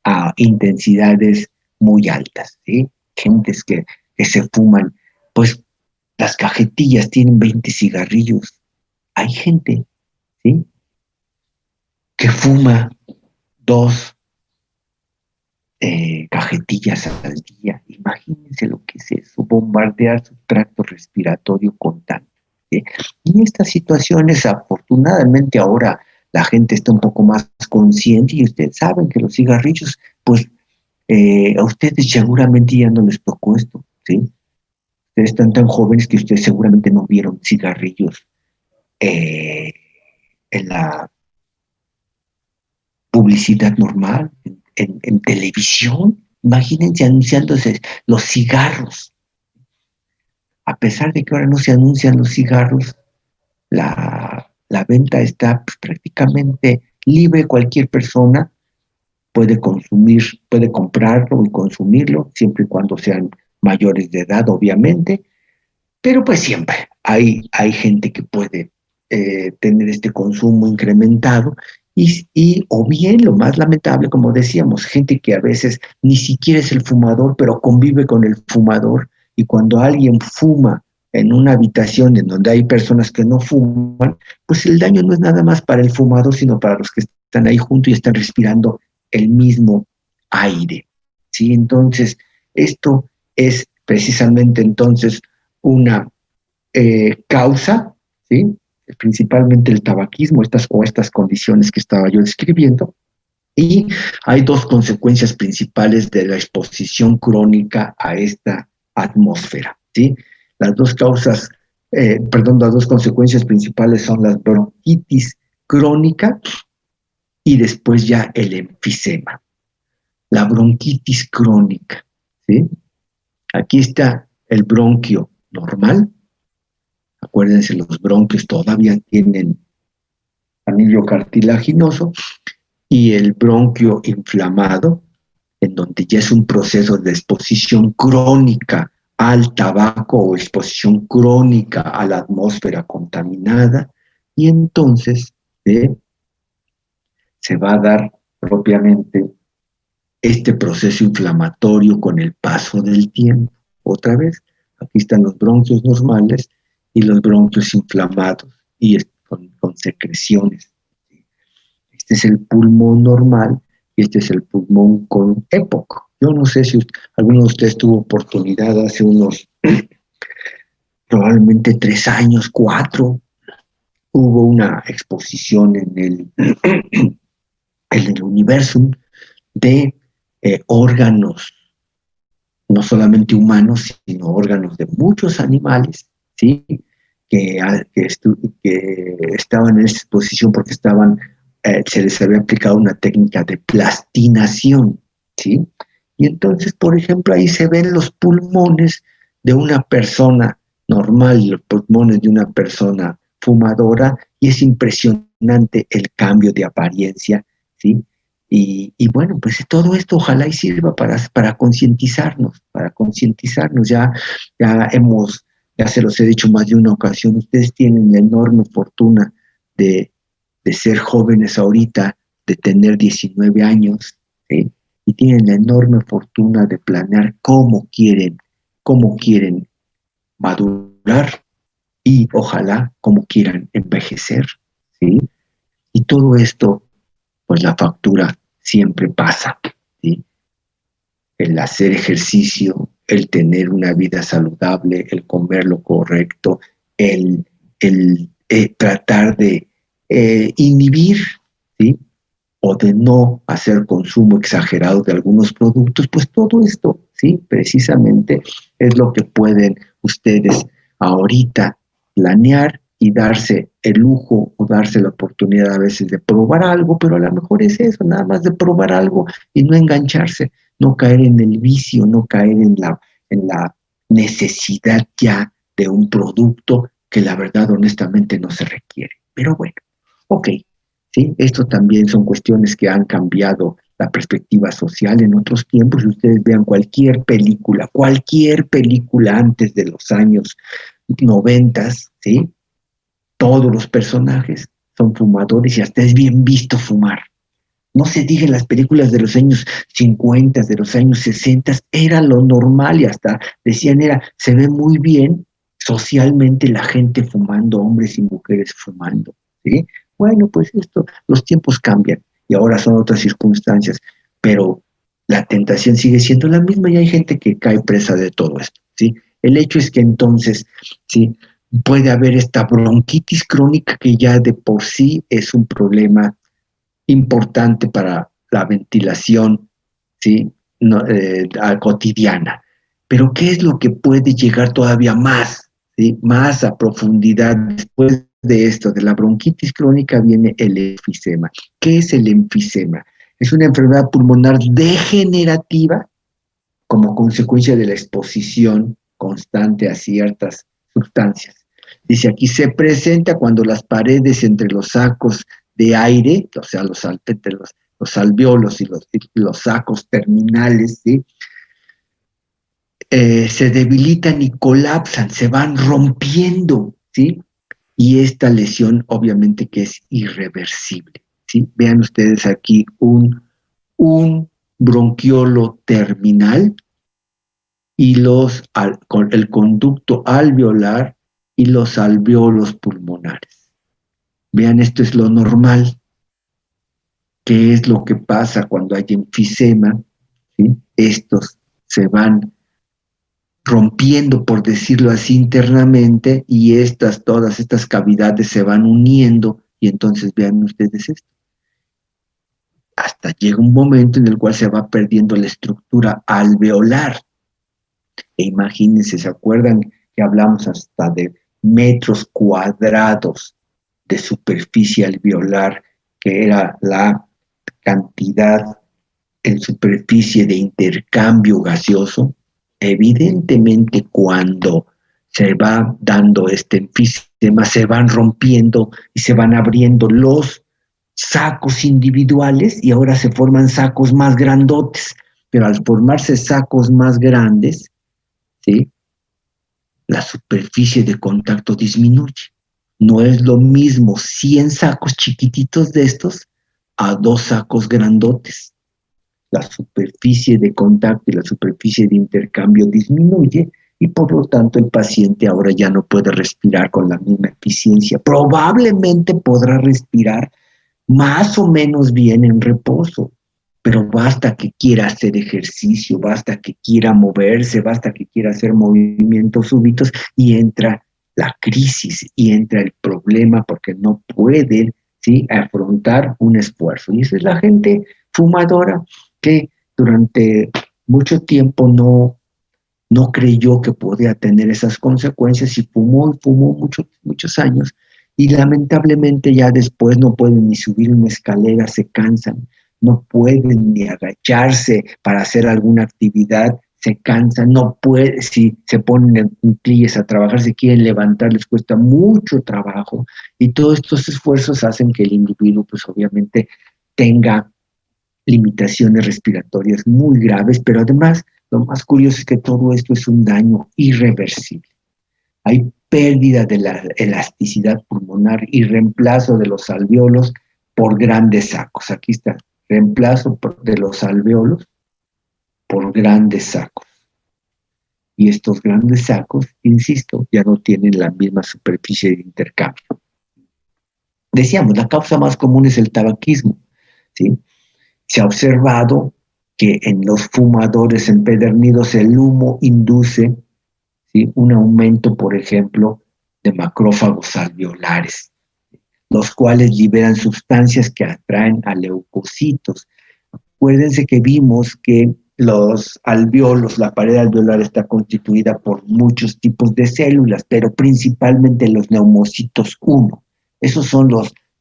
A intensidades muy altas, ¿sí? Gentes que se fuman, pues las cajetillas tienen 20 cigarrillos. Hay gente, ¿sí? Que fuma 2 cajetillas al día. Imagínense lo que es eso, bombardear su tracto respiratorio con tanto, ¿sí? Y en estas situaciones, afortunadamente ahora la gente está un poco más consciente y ustedes saben que los cigarrillos, pues a ustedes seguramente ya no les tocó esto, ¿sí? Ustedes están tan jóvenes que ustedes seguramente no vieron cigarrillos eh, en la publicidad normal, en televisión. Imagínense anunciándose los cigarros. A pesar de que ahora no se anuncian los cigarros, la venta está pues, prácticamente libre. Cualquier persona puede consumir, puede comprarlo y consumirlo, siempre y cuando sean mayores de edad, obviamente, pero pues siempre hay gente que puede tener este consumo incrementado o bien, lo más lamentable, como decíamos, gente que a veces ni siquiera es el fumador, pero convive con el fumador, y cuando alguien fuma en una habitación en donde hay personas que no fuman, pues el daño no es nada más para el fumador, sino para los que están ahí juntos y están respirando el mismo aire, ¿sí? Entonces, esto es precisamente entonces una causa, ¿sí? Principalmente el tabaquismo, estas condiciones que estaba yo describiendo, y hay 2 consecuencias principales de la exposición crónica a esta atmósfera, ¿sí? Las 2 causas, las 2 consecuencias principales son la bronquitis crónica y después ya el enfisema. La bronquitis crónica, ¿sí? Aquí está el bronquio normal. Acuérdense, los bronquios todavía tienen anillo cartilaginoso, y el bronquio inflamado, en donde ya es un proceso de exposición crónica al tabaco o exposición crónica a la atmósfera contaminada, y entonces se va a dar propiamente este proceso inflamatorio con el paso del tiempo. Otra vez, aquí están los bronquios normales y los bronquios inflamados y con secreciones. Este es el pulmón normal y este es el pulmón con EPOC. Yo no sé si alguno de ustedes tuvo oportunidad hace unos probablemente 3 años, 4, hubo una exposición en el Universum de órganos, no solamente humanos, sino órganos de muchos animales, ¿sí? Que estaban en esa exposición porque se les había aplicado una técnica de plastinación, ¿sí? Y entonces, por ejemplo, ahí se ven los pulmones de una persona normal y los pulmones de una persona fumadora, y es impresionante el cambio de apariencia, ¿sí? Y bueno, pues todo esto ojalá y sirva para concientizarnos, ya se los he dicho más de una ocasión, ustedes tienen la enorme fortuna de, de ser jóvenes ahorita, de tener 19 años, ¿sí? Y tienen la enorme fortuna de planear cómo quieren madurar y ojalá cómo quieran envejecer, ¿sí? Y todo esto, pues la factura siempre pasa, ¿sí? El hacer ejercicio, el tener una vida saludable, el comer lo correcto, el tratar de inhibir, ¿sí? O de no hacer consumo exagerado de algunos productos, pues todo esto, ¿sí? Precisamente es lo que pueden ustedes ahorita planear y darse el lujo o darse la oportunidad a veces de probar algo, pero a lo mejor es eso, nada más de probar algo y no engancharse, no caer en el vicio, no caer en la necesidad ya de un producto que la verdad honestamente no se requiere. Pero bueno, ok, ¿sí? Esto también son cuestiones que han cambiado la perspectiva social en otros tiempos. Si ustedes vean cualquier película antes de los años 90, ¿sí? Todos los personajes son fumadores y hasta es bien visto fumar. No se diga en las películas de los años 50, de los años 60, era lo normal y hasta decían, se ve muy bien socialmente la gente fumando, hombres y mujeres fumando, ¿sí? Bueno, pues los tiempos cambian y ahora son otras circunstancias, pero la tentación sigue siendo la misma y hay gente que cae presa de todo esto, ¿sí? El hecho es que entonces, ¿sí? Puede haber esta bronquitis crónica que ya de por sí es un problema importante para la ventilación, ¿sí? No, cotidiana. Pero ¿qué es lo que puede llegar todavía más, ¿sí? Más a profundidad después de esto, de la bronquitis crónica, viene el enfisema. ¿Qué es el enfisema? Es una enfermedad pulmonar degenerativa como consecuencia de la exposición constante a ciertas sustancias. Dice aquí, se presenta cuando las paredes entre los sacos de aire, o sea, los alveolos y los sacos terminales, ¿sí? Se debilitan y colapsan, se van rompiendo, ¿sí? Y esta lesión obviamente que es irreversible, ¿sí? Vean ustedes aquí un bronquiolo terminal y el conducto alveolar y los alveolos pulmonares. Vean, esto es lo normal. ¿Qué es lo que pasa cuando hay enfisema? ¿Sí? Estos se van rompiendo, por decirlo así, internamente y todas estas cavidades se van uniendo y entonces vean ustedes esto. Hasta llega un momento en el cual se va perdiendo la estructura alveolar. E imagínense, ¿se acuerdan que hablamos hasta de metros cuadrados de superficie alveolar, que era la cantidad en superficie de intercambio gaseoso? Evidentemente, cuando se va dando este enfisema, se van rompiendo y se van abriendo los sacos individuales y ahora se forman sacos más grandotes, pero al formarse sacos más grandes, ¿sí? La superficie de contacto disminuye. No es lo mismo 100 sacos chiquititos de estos a 2 sacos grandotes. la superficie de contacto y la superficie de intercambio disminuye y por lo tanto el paciente ahora ya no puede respirar con la misma eficiencia. Probablemente podrá respirar más o menos bien en reposo, pero basta que quiera hacer ejercicio, basta que quiera moverse, basta que quiera hacer movimientos súbitos y entra la crisis y entra el problema porque no pueden, ¿sí?, afrontar un esfuerzo. Y esa es la gente fumadora que durante mucho tiempo no creyó que podía tener esas consecuencias y fumó muchos años. Y lamentablemente ya después no pueden ni subir una escalera, se cansan, no pueden ni agacharse para hacer alguna actividad, se cansan, no pueden, si se ponen en cuclillas a trabajar, si quieren levantar, les cuesta mucho trabajo. Y todos estos esfuerzos hacen que el individuo, pues obviamente, tenga limitaciones respiratorias muy graves, pero además lo más curioso es que todo esto es un daño irreversible. Hay pérdida de la elasticidad pulmonar y reemplazo de los alvéolos por grandes sacos. Aquí está, reemplazo de los alvéolos por grandes sacos. Y estos grandes sacos, insisto, ya no tienen la misma superficie de intercambio. Decíamos, la causa más común es el tabaquismo, ¿sí? Se ha observado que en los fumadores empedernidos el humo induce, ¿sí?, un aumento, por ejemplo, de macrófagos alveolares, los cuales liberan sustancias que atraen a leucocitos. Acuérdense que vimos que los alveolos, la pared alveolar está constituida por muchos tipos de células, pero principalmente los neumocitos 1. Esos son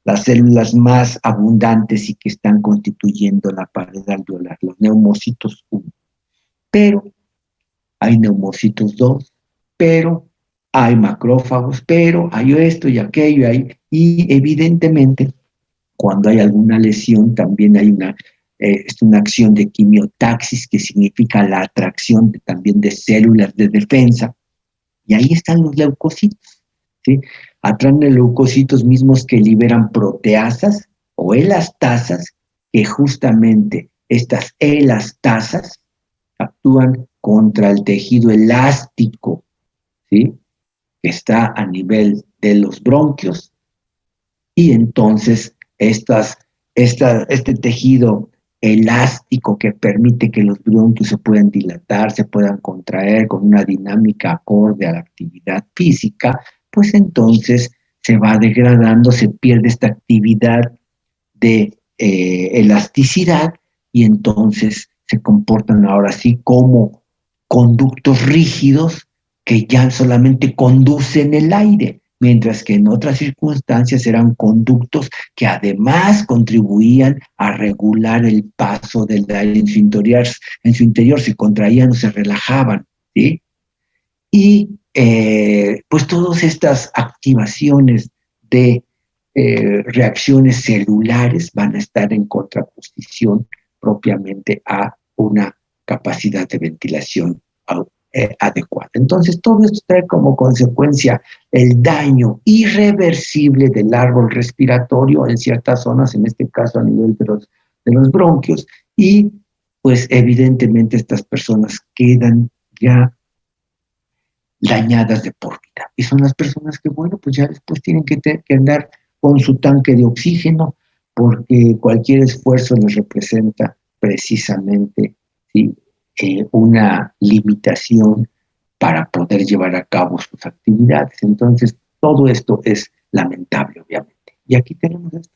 las células más abundantes y que están constituyendo la pared alveolar, los neumocitos 1. Pero hay neumocitos 2, pero hay macrófagos, pero hay esto y aquello, y evidentemente cuando hay alguna lesión también hay una acción de quimiotaxis que significa la atracción también de células de defensa, y ahí están los leucocitos, ¿sí? Atraen los leucocitos mismos que liberan proteasas o elastasas, que justamente estas elastasas actúan contra el tejido elástico, ¿sí?, que está a nivel de los bronquios, y entonces este tejido elástico que permite que los bronquios se puedan dilatar, se puedan contraer con una dinámica acorde a la actividad física, pues entonces se va degradando, se pierde esta actividad de elasticidad y entonces se comportan ahora sí como conductos rígidos que ya solamente conducen el aire, mientras que en otras circunstancias eran conductos que además contribuían a regular el paso del aire en su interior se contraían o se relajaban, ¿sí? Y pues todas estas activaciones de reacciones celulares van a estar en contraposición propiamente a una capacidad de ventilación adecuada. Entonces, todo esto trae como consecuencia el daño irreversible del árbol respiratorio en ciertas zonas, en este caso a nivel de los bronquios, y pues evidentemente estas personas quedan ya dañadas de por vida. Y son las personas que, bueno, pues ya después tienen que andar con su tanque de oxígeno, porque cualquier esfuerzo les representa precisamente, ¿sí?, una limitación para poder llevar a cabo sus actividades. Entonces, todo esto es lamentable, obviamente. Y aquí tenemos esto: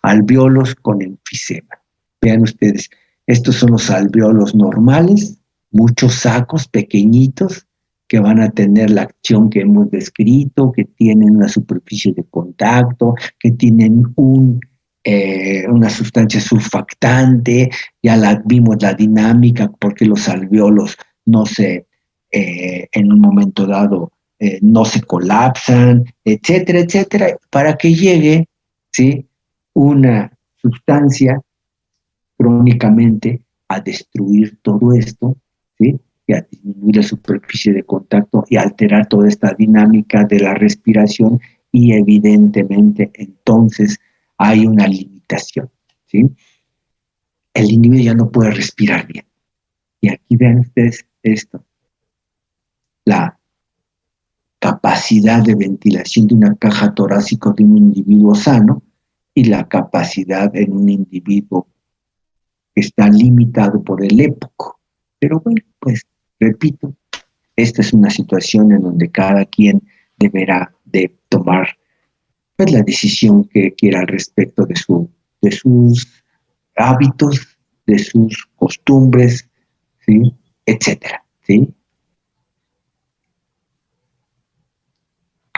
alvéolos con enfisema. Vean ustedes, estos son los alvéolos normales, muchos sacos pequeñitos que van a tener la acción que hemos descrito, que tienen una superficie de contacto, que tienen una sustancia surfactante. Ya vimos la dinámica, porque los alvéolos no en un momento dado, no se colapsan, etcétera, etcétera, para que llegue, ¿sí?, una sustancia crónicamente a destruir todo esto, ¿sí?, y a disminuir la superficie de contacto y alterar toda esta dinámica de la respiración, y evidentemente entonces hay una limitación, ¿sí? el individuo ya no puede respirar bien. Y aquí vean ustedes esto, la capacidad de ventilación de una caja torácica de un individuo sano y la capacidad en un individuo que está limitado por el époco. Pero bueno, pues repito, esta es una situación en donde cada quien deberá de tomar pues, la decisión que quiera al respecto de sus hábitos, de sus costumbres, ¿sí? Etcétera, ¿sí?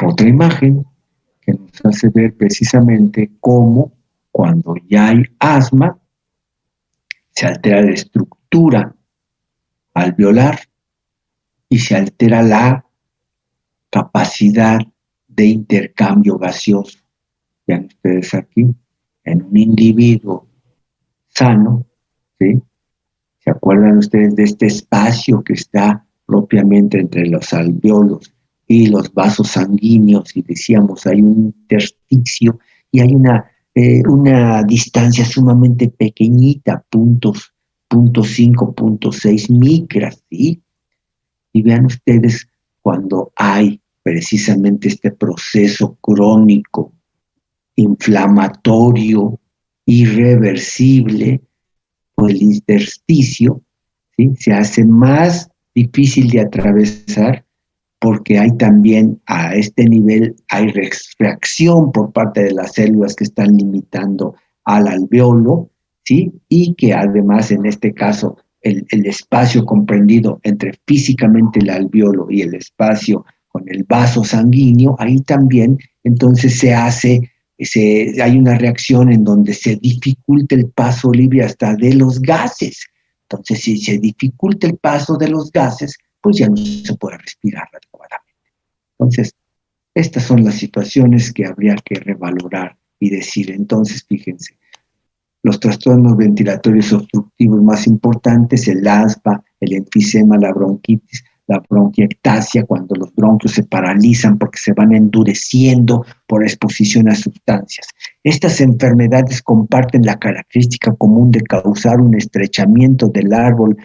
Otra imagen que nos hace ver precisamente cómo cuando ya hay asma se altera la estructura alveolar y se altera la capacidad de intercambio gaseoso. Vean ustedes aquí, en un individuo sano, ¿sí? ¿Se acuerdan ustedes de este espacio que está propiamente entre los alveolos y los vasos sanguíneos? Y decíamos, hay un intersticio y hay una distancia sumamente pequeñita, puntos, 0.5, 0.6 micras, ¿sí? Y vean ustedes cuando hay precisamente este proceso crónico, inflamatorio, irreversible, o el intersticio, ¿sí? Se hace más difícil de atravesar porque hay también a este nivel, hay reacción por parte de las células que están limitando al alveolo, ¿sí? Y que además en este caso el espacio comprendido entre físicamente el alveolo y el espacio con el vaso sanguíneo, ahí también entonces hay una reacción en donde se dificulta el paso libre hasta de los gases. Entonces, si se dificulta el paso de los gases, pues ya no se puede respirar adecuadamente. Entonces, estas son las situaciones que habría que revalorar y decir. Entonces, fíjense, los trastornos ventilatorios obstructivos más importantes, el asma, el enfisema, la bronquitis, la bronquiectasia, cuando los bronquios se paralizan porque se van endureciendo por exposición a sustancias. Estas enfermedades comparten la característica común de causar un estrechamiento del árbol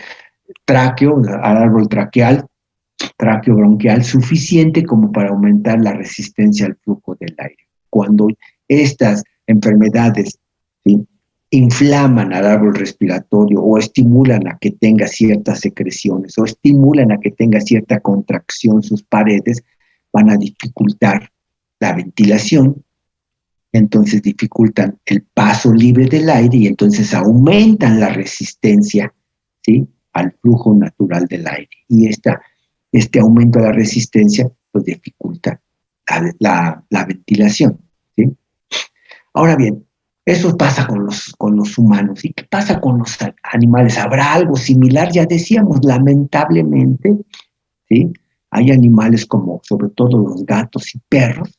tráqueo, al árbol tráqueo-bronquial, suficiente como para aumentar la resistencia al flujo del aire. Cuando estas enfermedades, ¿sí?, inflaman al árbol respiratorio o estimulan a que tenga ciertas secreciones o estimulan a que tenga cierta contracción sus paredes, van a dificultar la ventilación, entonces dificultan el paso libre del aire y entonces aumentan la resistencia, ¿sí?, al flujo natural del aire. Y este aumento de la resistencia pues dificulta la ventilación, ¿sí? Ahora bien, eso pasa con los humanos. ¿Y qué pasa con los animales? ¿Habrá algo similar? Ya decíamos, lamentablemente, ¿sí? Hay animales como sobre todo los gatos y perros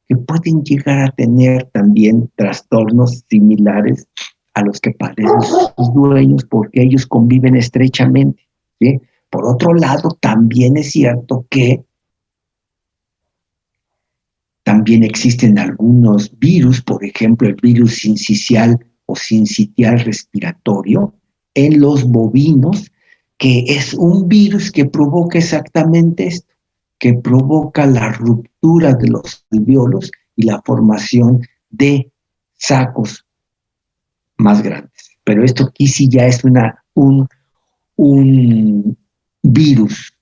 que pueden llegar a tener también trastornos similares a los que padecen sus dueños porque ellos conviven estrechamente, ¿sí? Por otro lado, también es cierto que también existen algunos virus, por ejemplo, el virus sincicial o sincitial respiratorio en los bovinos, que es un virus que provoca exactamente esto, que provoca la ruptura de los alveolos y la formación de sacos más grandes. Pero esto aquí sí ya es un virus,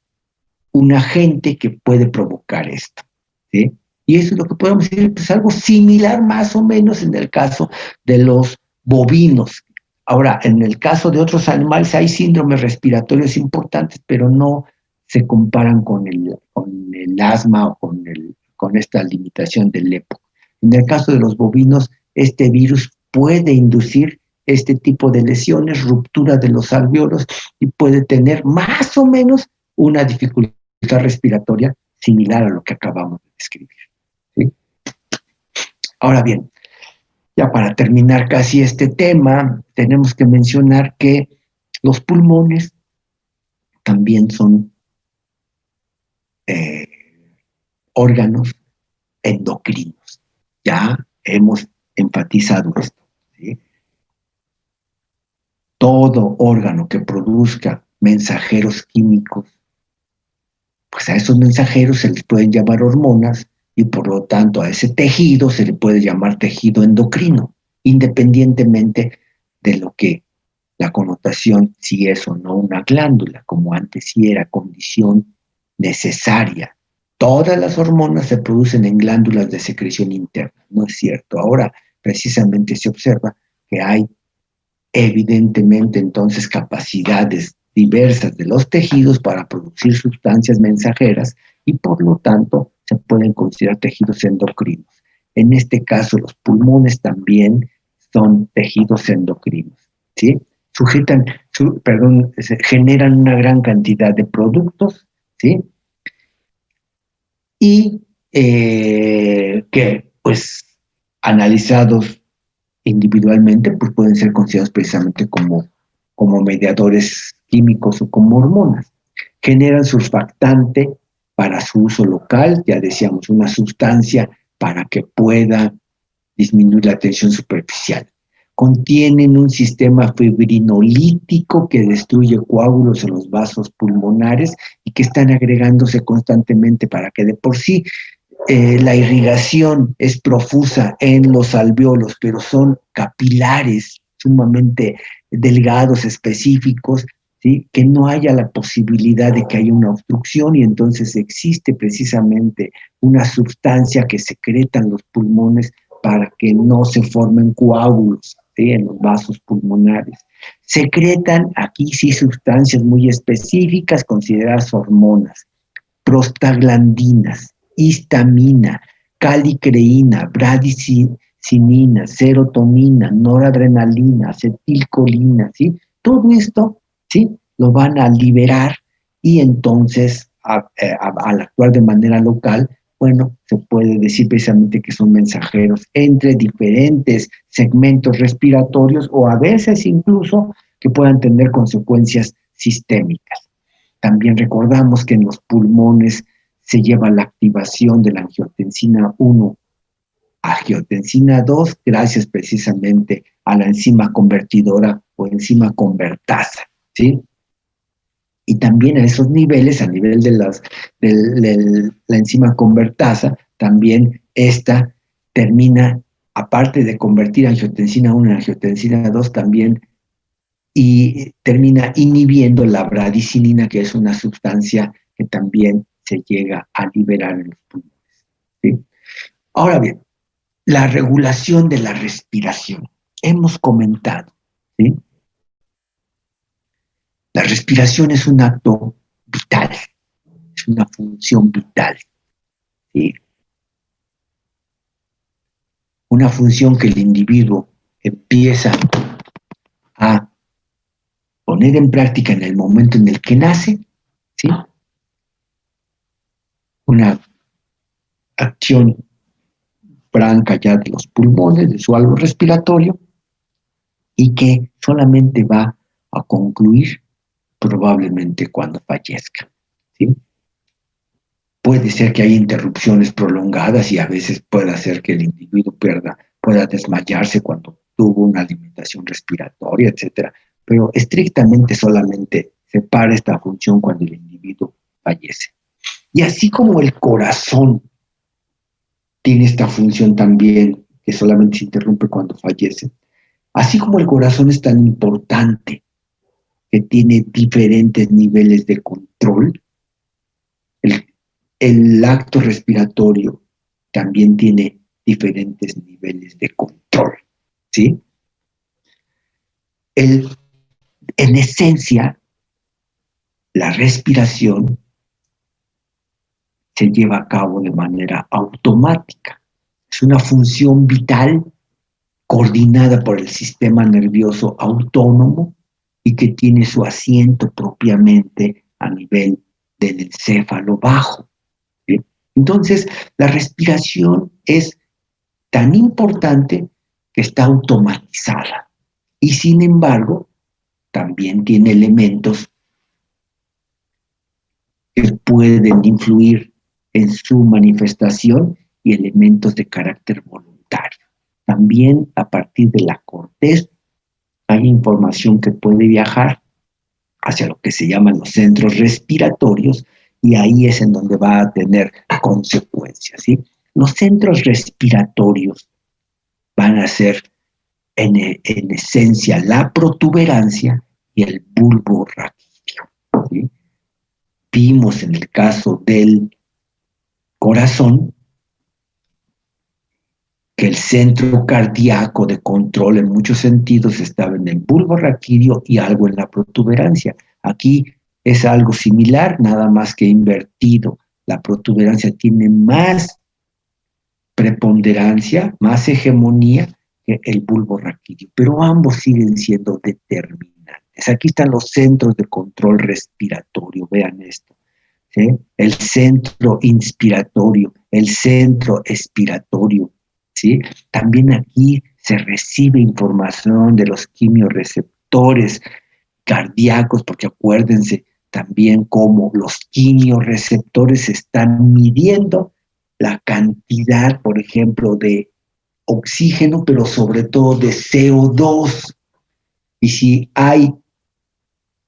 un agente que puede provocar esto, ¿sí? Y eso es lo que podemos decir, pues algo similar más o menos en el caso de los bovinos. Ahora, en el caso de otros animales hay síndromes respiratorios importantes, pero no se comparan con el asma o con esta limitación del EPO. En el caso de los bovinos, este virus puede inducir este tipo de lesiones, ruptura de los alveolos y puede tener más o menos una dificultad respiratoria similar a lo que acabamos de describir, ¿sí? Ahora bien, ya para terminar casi este tema, tenemos que mencionar que los pulmones también son eh, órganos endocrinos. Ya hemos enfatizado esto, ¿sí? todo órgano que produzca mensajeros químicos, pues a esos mensajeros se les pueden llamar hormonas y por lo tanto a ese tejido se le puede llamar tejido endocrino, independientemente de lo que la connotación, si es o no una glándula, como antes sí era condición necesaria. Todas las hormonas se producen en glándulas de secreción interna, no es cierto. Ahora precisamente se observa que hay evidentemente entonces capacidades diversas de los tejidos para producir sustancias mensajeras y por lo tanto se pueden considerar tejidos endocrinos. En este caso los pulmones también son tejidos endocrinos, ¿sí? Generan una gran cantidad de productos, ¿sí? Y que pues analizados individualmente, pues pueden ser considerados precisamente como mediadores químicos o como hormonas. Generan surfactante para su uso local, ya decíamos, una sustancia para que pueda disminuir la tensión superficial. Contienen un sistema fibrinolítico que destruye coágulos en los vasos pulmonares y que están agregándose constantemente para que de por sí la irrigación es profusa en los alvéolos, pero son capilares sumamente delgados, específicos, ¿sí? Que no haya la posibilidad de que haya una obstrucción y entonces existe precisamente una sustancia que secretan los pulmones para que no se formen coágulos, ¿sí? En los vasos pulmonares. Secretan aquí sí sustancias muy específicas consideradas hormonas, prostaglandinas, histamina, calicreína, bradicinina, serotonina, noradrenalina, acetilcolina, ¿sí? Todo esto, ¿sí? Lo van a liberar y entonces, al actuar de manera local, bueno, se puede decir precisamente que son mensajeros entre diferentes segmentos respiratorios o a veces incluso que puedan tener consecuencias sistémicas. También recordamos que en los pulmones se lleva la activación de la angiotensina 1 a angiotensina 2 gracias precisamente a la enzima convertidora o enzima convertasa, ¿sí? Y también a esos niveles, a nivel de la enzima convertasa, también esta termina, aparte de convertir angiotensina 1 en angiotensina 2, también y termina inhibiendo la bradicinina, que es una sustancia que también se llega a liberar en los pulmones, ¿sí? Ahora bien, la regulación de la respiración. Hemos comentado, ¿sí? La respiración es un acto vital, es una función vital, ¿sí? Una función que el individuo empieza a poner en práctica en el momento en el que nace, ¿sí? Una acción franca ya de los pulmones, de su algo respiratorio, y que solamente va a concluir probablemente cuando fallezca, ¿sí? Puede ser que haya interrupciones prolongadas y a veces pueda ser que el individuo pueda desmayarse cuando tuvo una alimentación respiratoria, etcétera, pero estrictamente solamente se para esta función cuando el individuo fallece. Y así como el corazón tiene esta función también, que solamente se interrumpe cuando fallece, así como el corazón es tan importante que tiene diferentes niveles de control, el acto respiratorio también tiene diferentes niveles de control, ¿sí? En esencia, la respiración se lleva a cabo de manera automática. Es una función vital coordinada por el sistema nervioso autónomo y que tiene su asiento propiamente a nivel del encéfalo bajo, ¿sí? Entonces, la respiración es tan importante que está automatizada y sin embargo también tiene elementos que pueden influir en su manifestación y elementos de carácter voluntario. También a partir de la corteza hay información que puede viajar hacia lo que se llaman los centros respiratorios, y ahí es en donde va a tener consecuencias, ¿sí? Los centros respiratorios van a ser en esencia la protuberancia y el bulbo raquídeo, ¿sí? Vimos en el caso del corazón que el centro cardíaco de control en muchos sentidos estaba en el bulbo raquídeo y algo en la protuberancia. Aquí es algo similar, nada más que invertido. La protuberancia tiene más preponderancia, más hegemonía que el bulbo raquídeo, pero ambos siguen siendo determinantes. Aquí están los centros de control respiratorio, vean esto, ¿sí? El centro inspiratorio, el centro expiratorio, ¿sí? También aquí se recibe información de los quimiorreceptores cardíacos, porque acuérdense también cómo los quimiorreceptores están midiendo la cantidad, por ejemplo, de oxígeno, pero sobre todo de CO2. Y si hay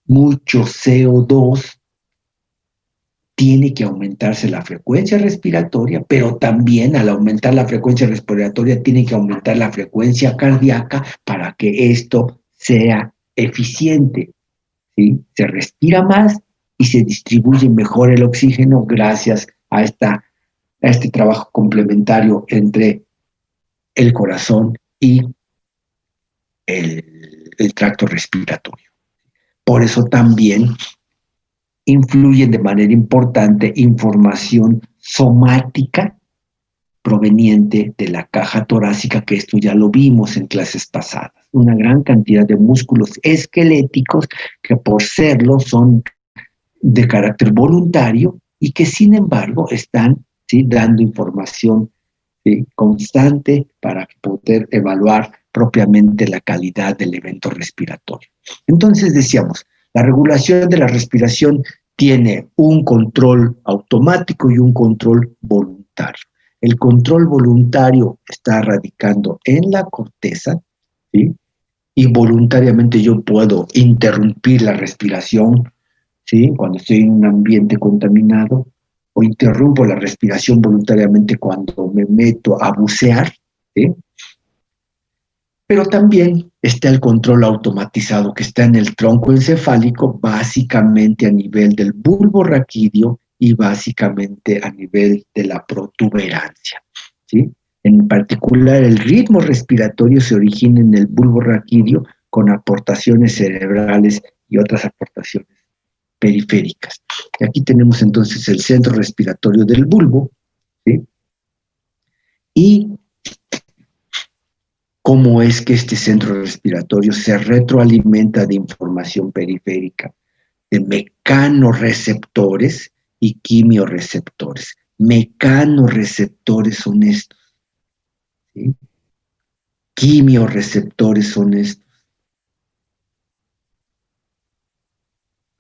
mucho CO2, tiene que aumentarse la frecuencia respiratoria, pero también al aumentar la frecuencia respiratoria tiene que aumentar la frecuencia cardíaca para que esto sea eficiente, ¿sí? Se respira más y se distribuye mejor el oxígeno gracias a este trabajo complementario entre el corazón y el tracto respiratorio. Por eso también influyen de manera importante información somática proveniente de la caja torácica, que esto ya lo vimos en clases pasadas. Una gran cantidad de músculos esqueléticos que por serlo son de carácter voluntario y que sin embargo están, ¿sí?, dando información, ¿sí?, constante para poder evaluar propiamente la calidad del evento respiratorio. Entonces decíamos, la regulación de la respiración tiene un control automático y un control voluntario. El control voluntario está radicando en la corteza, ¿sí?, y voluntariamente yo puedo interrumpir la respiración, ¿sí?, cuando estoy en un ambiente contaminado, o interrumpo la respiración voluntariamente cuando me meto a bucear, ¿sí? Pero también está el control automatizado que está en el tronco encefálico, básicamente a nivel del bulbo raquídeo y básicamente a nivel de la protuberancia, ¿sí? En particular, el ritmo respiratorio se origina en el bulbo raquídeo con aportaciones cerebrales y otras aportaciones periféricas. Y aquí tenemos entonces el centro respiratorio del bulbo, ¿sí? Y cómo es que este centro respiratorio se retroalimenta de información periférica, de mecanorreceptores y quimiorreceptores. Mecanorreceptores son estos, ¿sí? Quimiorreceptores son estos.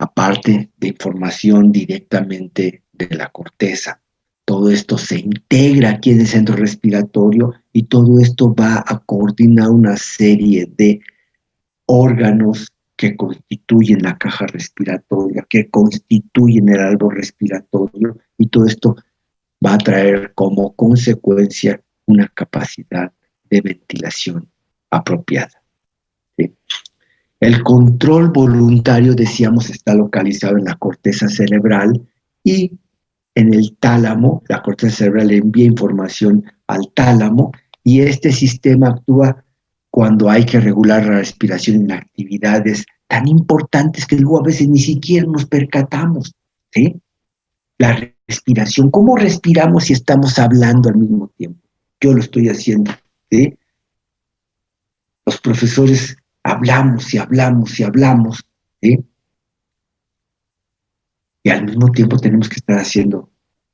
Aparte de información directamente de la corteza. Todo esto se integra aquí en el centro respiratorio y todo esto va a coordinar una serie de órganos que constituyen la caja respiratoria, que constituyen el árbol respiratorio, y todo esto va a traer como consecuencia una capacidad de ventilación apropiada, ¿sí? El control voluntario, decíamos, está localizado en la corteza cerebral y en el tálamo. La corteza cerebral envía información al tálamo y este sistema actúa cuando hay que regular la respiración en actividades tan importantes que luego a veces ni siquiera nos percatamos, ¿sí? La respiración, ¿cómo respiramos si estamos hablando al mismo tiempo? Yo lo estoy haciendo, ¿sí? Los profesores hablamos y hablamos y hablamos, ¿sí? Y al mismo tiempo tenemos que estar haciendo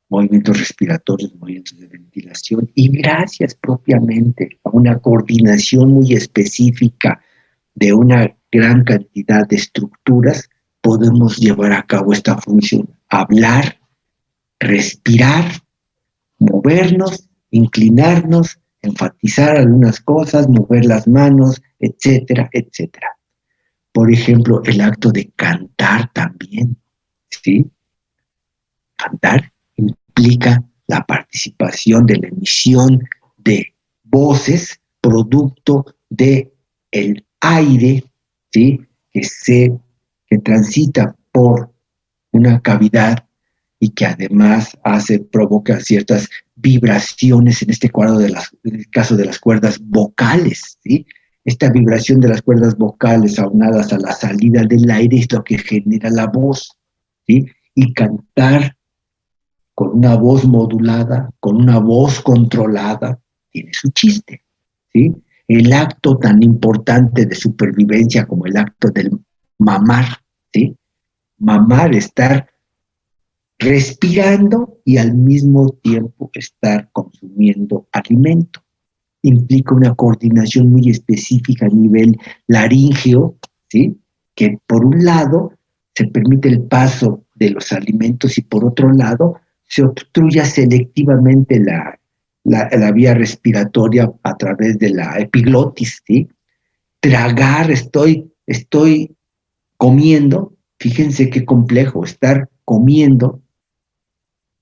movimientos respiratorios, movimientos de ventilación, y gracias propiamente a una coordinación muy específica de una gran cantidad de estructuras, podemos llevar a cabo esta función: hablar, respirar, movernos, inclinarnos, enfatizar algunas cosas, mover las manos, etcétera, etcétera. Por ejemplo, el acto de cantar también, ¿sí? Cantar implica la participación de la emisión de voces producto de el aire, ¿sí? que transita por una cavidad y que además provoca ciertas vibraciones, en este en el caso de las cuerdas vocales, ¿sí? Esta vibración de las cuerdas vocales aunadas a la salida del aire es lo que genera la voz, ¿sí? Y cantar con una voz modulada, con una voz controlada, tiene su chiste, ¿sí? El acto tan importante de supervivencia como el acto del mamar, ¿sí? Mamar, estar respirando y al mismo tiempo estar consumiendo alimento. Implica una coordinación muy específica a nivel laríngeo, ¿sí? Que por un lado se permite el paso de los alimentos y por otro lado se obstruya selectivamente la vía respiratoria a través de la epiglotis, ¿sí? Tragar, estoy comiendo, fíjense qué complejo, estar comiendo,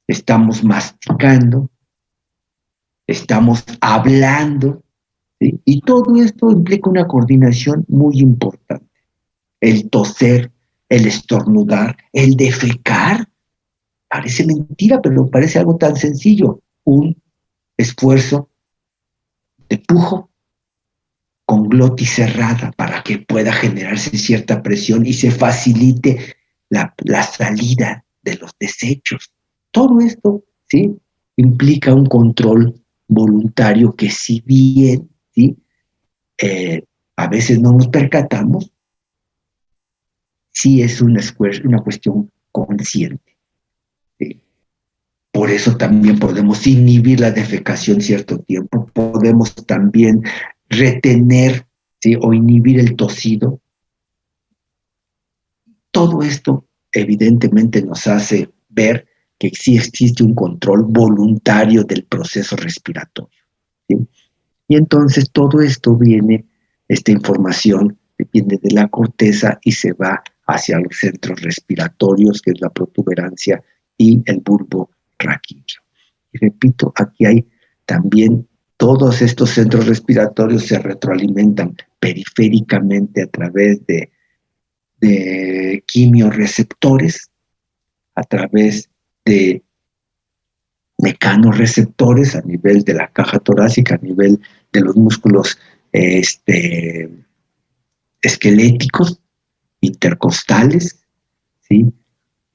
estamos masticando, estamos hablando, ¿sí? Y todo esto implica una coordinación muy importante. El toser, el estornudar, el defecar, parece mentira, pero parece algo tan sencillo. Un esfuerzo de pujo con glotis cerrada para que pueda generarse cierta presión y se facilite la salida de los desechos. Todo esto, ¿sí? Implica un control voluntario que si bien, ¿sí? A veces no nos percatamos, sí es una cuestión consciente, ¿sí? Por eso también podemos inhibir la defecación cierto tiempo, podemos también retener, ¿sí? O inhibir el tosido. Todo esto evidentemente nos hace ver que sí existe un control voluntario del proceso respiratorio, ¿sí? Y entonces todo esto esta información viene de la corteza y se va hacia los centros respiratorios, que es la protuberancia y el bulbo raquídeo. Y repito, aquí hay también todos estos centros respiratorios se retroalimentan periféricamente a través de quimioreceptores, a través de mecanorreceptores a nivel de la caja torácica, a nivel de los músculos esqueléticos, intercostales, ¿sí?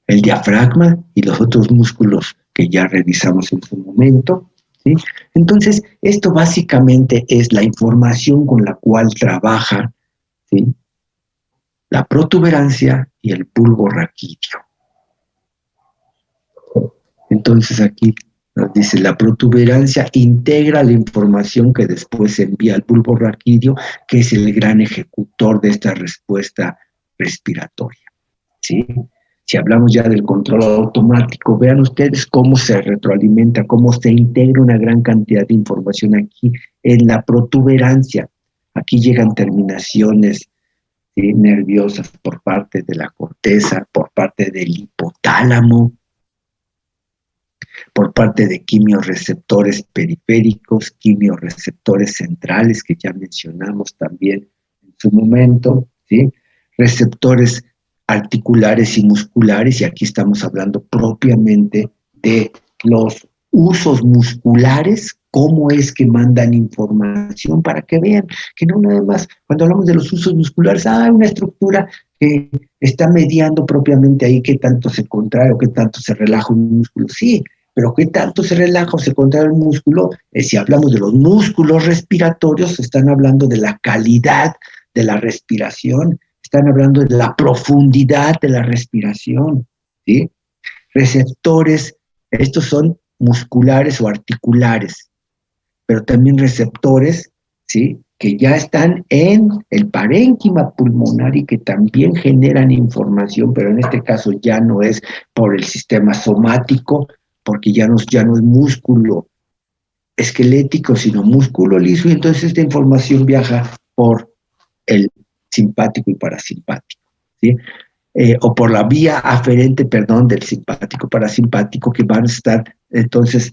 El diafragma y los otros músculos que ya revisamos en su momento, ¿sí? Entonces, esto básicamente es la información con la cual trabaja, ¿sí? La protuberancia y el bulbo raquídeo. Entonces aquí nos dice, la protuberancia integra la información que después se envía al bulbo raquídeo, que es el gran ejecutor de esta respuesta respiratoria, ¿sí? Si hablamos ya del control automático, vean ustedes cómo se retroalimenta, cómo se integra una gran cantidad de información aquí en la protuberancia. Aquí llegan terminaciones, ¿sí? Nerviosas por parte de la corteza, por parte del hipotálamo, por parte de quimioreceptores periféricos, quimioreceptores centrales, que ya mencionamos también en su momento, ¿sí? Receptores articulares y musculares, y aquí estamos hablando propiamente de los usos musculares, cómo es que mandan información para que vean que no nada más, cuando hablamos de los usos musculares, hay una estructura que está mediando propiamente ahí qué tanto se contrae o qué tanto se relaja un músculo. Sí, pero qué tanto se relaja o se contrae el músculo. Si hablamos de los músculos respiratorios, están hablando de la calidad de la respiración, están hablando de la profundidad de la respiración, ¿sí? Receptores, estos son musculares o articulares, pero también receptores, ¿sí? Que ya están en el parénquima pulmonar y que también generan información, pero en este caso ya no es por el sistema somático, porque ya no es músculo esquelético, sino músculo liso, y entonces esta información viaja por el simpático y parasimpático, ¿sí? O por la vía aferente, perdón, del simpático parasimpático, que van a estar entonces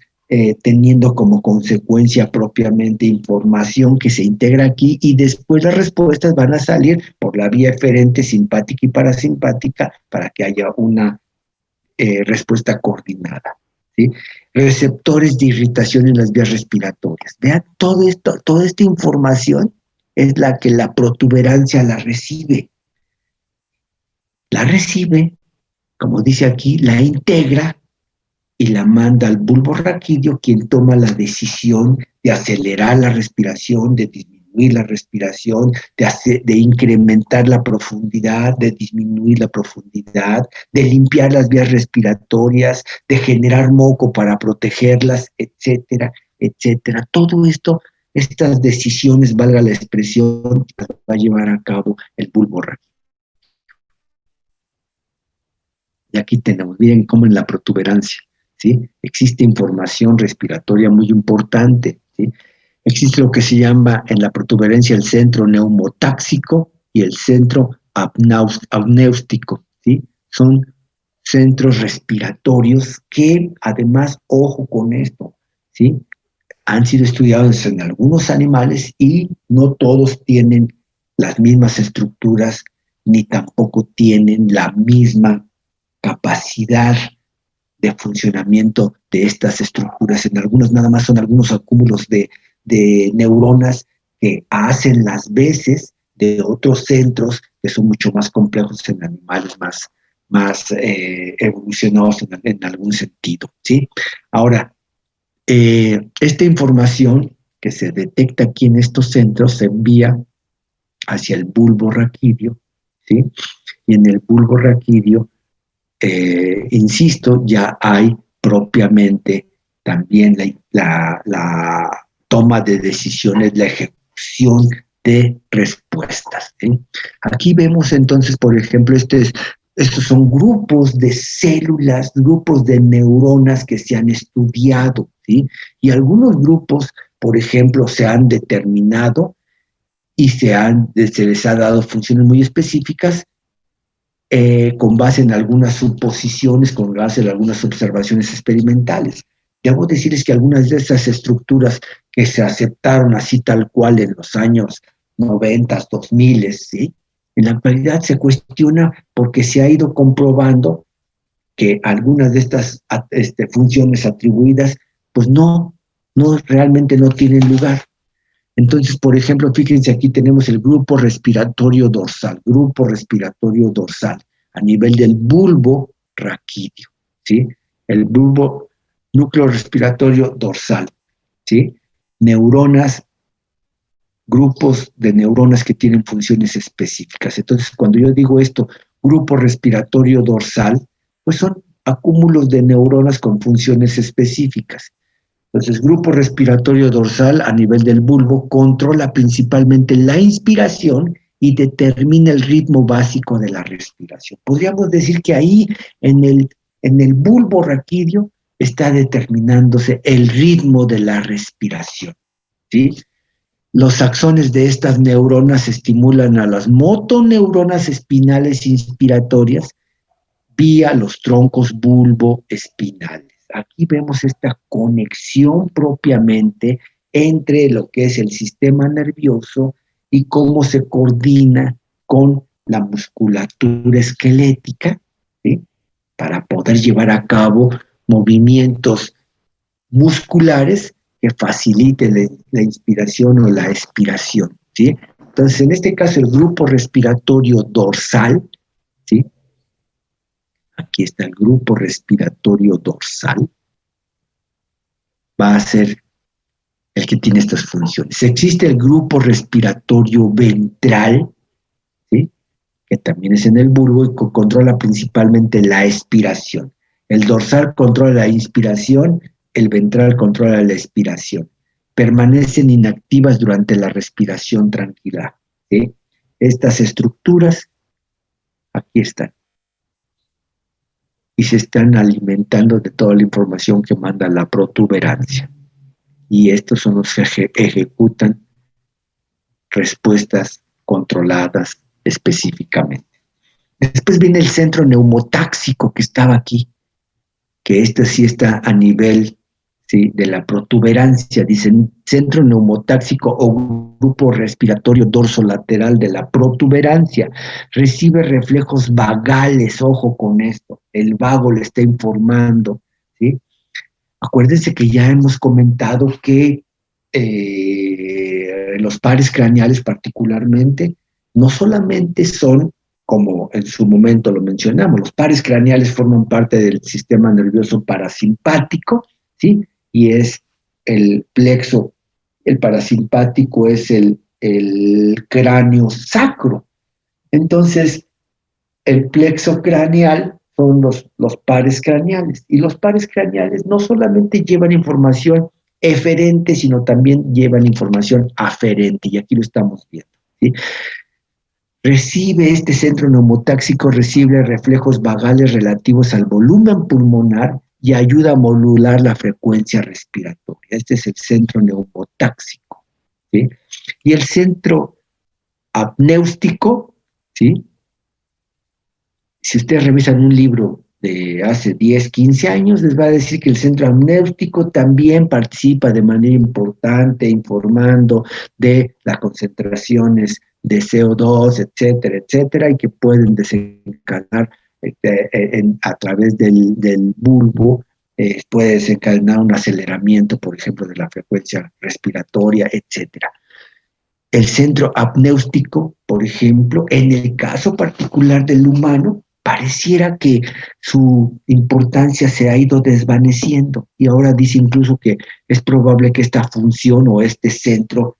teniendo como consecuencia propiamente información que se integra aquí, y después las respuestas van a salir por la vía aferente simpática y parasimpática para que haya una respuesta coordinada, ¿sí? Receptores de irritación en las vías respiratorias. Vean, todo esto, toda esta información es la que la protuberancia la recibe. La recibe, como dice aquí, la integra y la manda al bulbo raquídeo, quien toma la decisión de acelerar la respiración, de disminuir la respiración, de incrementar la profundidad, de disminuir la profundidad, de limpiar las vías respiratorias, de generar moco para protegerlas, etcétera, etcétera. Todo esto, estas decisiones, valga la expresión, las va a llevar a cabo el bulbo raquídeo. Y aquí tenemos, miren cómo en la protuberancia, ¿sí? Existe información respiratoria muy importante, ¿sí? Existe lo que se llama en la protuberancia el centro neumotáxico y el centro apnéustico, ¿sí? Son centros respiratorios que, además, ojo con esto, ¿sí? Han sido estudiados en algunos animales y no todos tienen las mismas estructuras ni tampoco tienen la misma capacidad de funcionamiento de estas estructuras. En algunos nada más son algunos acúmulos de neuronas que hacen las veces de otros centros que son mucho más complejos en animales más evolucionados en algún sentido, ¿sí? Ahora, esta información que se detecta aquí en estos centros se envía hacia el bulbo raquídeo, ¿sí? Y en el bulbo raquídeo, insisto, ya hay propiamente también la toma de decisiones, la ejecución de respuestas, ¿sí? Aquí vemos entonces, por ejemplo, estos son grupos de células, grupos de neuronas que se han estudiado, ¿sí? Y algunos grupos, por ejemplo, se han determinado y se les ha dado funciones muy específicas, con base en algunas suposiciones, con base en algunas observaciones experimentales. Debo decirles que algunas de esas estructuras que se aceptaron así tal cual en los años 90, 2000, ¿sí? En la actualidad se cuestiona porque se ha ido comprobando que algunas de estas funciones atribuidas, pues realmente no tienen lugar. Entonces, por ejemplo, fíjense, aquí tenemos el grupo respiratorio dorsal, a nivel del bulbo raquídeo, ¿sí? El bulbo, núcleo respiratorio dorsal, ¿sí? Neuronas, grupos de neuronas que tienen funciones específicas. Entonces, cuando yo digo esto, grupo respiratorio dorsal, pues son acúmulos de neuronas con funciones específicas. Entonces, grupo respiratorio dorsal a nivel del bulbo controla principalmente la inspiración y determina el ritmo básico de la respiración. Podríamos decir que ahí en el bulbo raquídeo está determinándose el ritmo de la respiración, ¿sí? Los axones de estas neuronas estimulan a las motoneuronas espinales inspiratorias vía los troncos bulboespinales. Aquí vemos esta conexión propiamente entre lo que es el sistema nervioso y cómo se coordina con la musculatura esquelética, ¿sí? Para poder llevar a cabo movimientos musculares que faciliten la inspiración o la expiración, ¿sí? Entonces, en este caso, el grupo respiratorio dorsal, ¿sí? Aquí está el grupo respiratorio dorsal, va a ser el que tiene estas funciones. Existe el grupo respiratorio ventral, ¿sí? Que también es en el bulbo y controla principalmente la expiración. El dorsal controla la inspiración, el ventral controla la expiración. Permanecen inactivas durante la respiración tranquila, ¿sí? Estas estructuras, aquí están, y se están alimentando de toda la información que manda la protuberancia. y estos son los que ejecutan respuestas controladas específicamente. Después viene el centro neumotáxico que estaba aquí, que este sí está a nivel, ¿sí?, de la protuberancia. Dicen centro neumotáxico o grupo respiratorio dorsolateral de la protuberancia. Recibe reflejos vagales, ojo con esto, el vago le está informando, ¿sí? Acuérdense que ya hemos comentado que los pares craneales particularmente no solamente son, como en su momento lo mencionamos, los pares craneales forman parte del sistema nervioso parasimpático, ¿sí? Y es el plexo, el parasimpático es el cráneo sacro. Entonces, el plexo craneal son los pares craneales. Y los pares craneales no solamente llevan información eferente, sino también llevan información aferente. Y aquí lo estamos viendo, ¿sí? Recibe este centro neumotáxico, recibe reflejos vagales relativos al volumen pulmonar y ayuda a modular la frecuencia respiratoria. Este es el centro neumotáxico, ¿sí? Y el centro apnéustico, ¿sí? Si ustedes revisan un libro de hace 10, 15 años, les va a decir que el centro amnéutico también participa de manera importante informando de las concentraciones de CO2, etcétera, etcétera, y que pueden desencadenar a través del bulbo, puede desencadenar un aceleramiento, por ejemplo, de la frecuencia respiratoria, etcétera. El centro apnéutico, por ejemplo, en el caso particular del humano, pareciera que su importancia se ha ido desvaneciendo y ahora dice incluso que es probable que esta función o este centro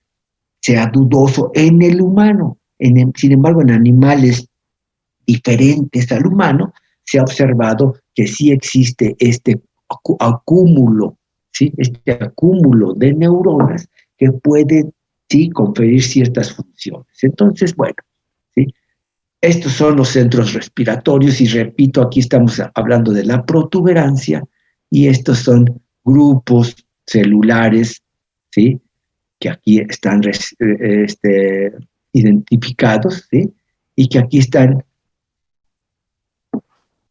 sea dudoso en el humano. Sin embargo, en animales diferentes al humano se ha observado que sí existe este acúmulo, ¿sí?, este acúmulo de neuronas que pueden, sí, conferir ciertas funciones. Entonces, bueno, ¿sí?, estos son los centros respiratorios y repito, aquí estamos hablando de la protuberancia y estos son grupos celulares, ¿sí?, que aquí están identificados, ¿sí?, y que aquí están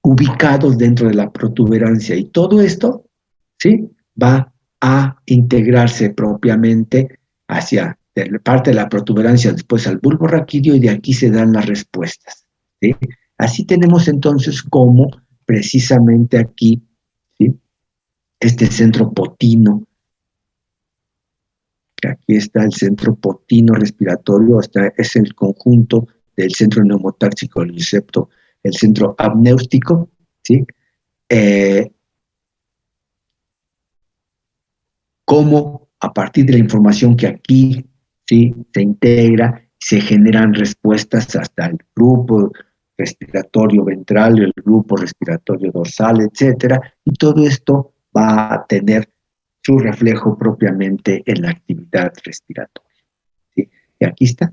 ubicados dentro de la protuberancia. Y todo esto, ¿sí?, va a integrarse propiamente hacia parte de la protuberancia, después al bulbo raquídeo, y de aquí se dan las respuestas, ¿sí? Así tenemos entonces como precisamente aquí, ¿sí?, este centro potino, que aquí está el centro potino respiratorio, es el conjunto del centro neumotáxico, el centro apnéutico, ¿sí? Cómo a partir de la información que aquí, ¿sí?, se integra, se generan respuestas hasta el grupo respiratorio ventral, el grupo respiratorio dorsal, etcétera, y todo esto va a tener su reflejo propiamente en la actividad respiratoria, ¿sí? Y aquí está.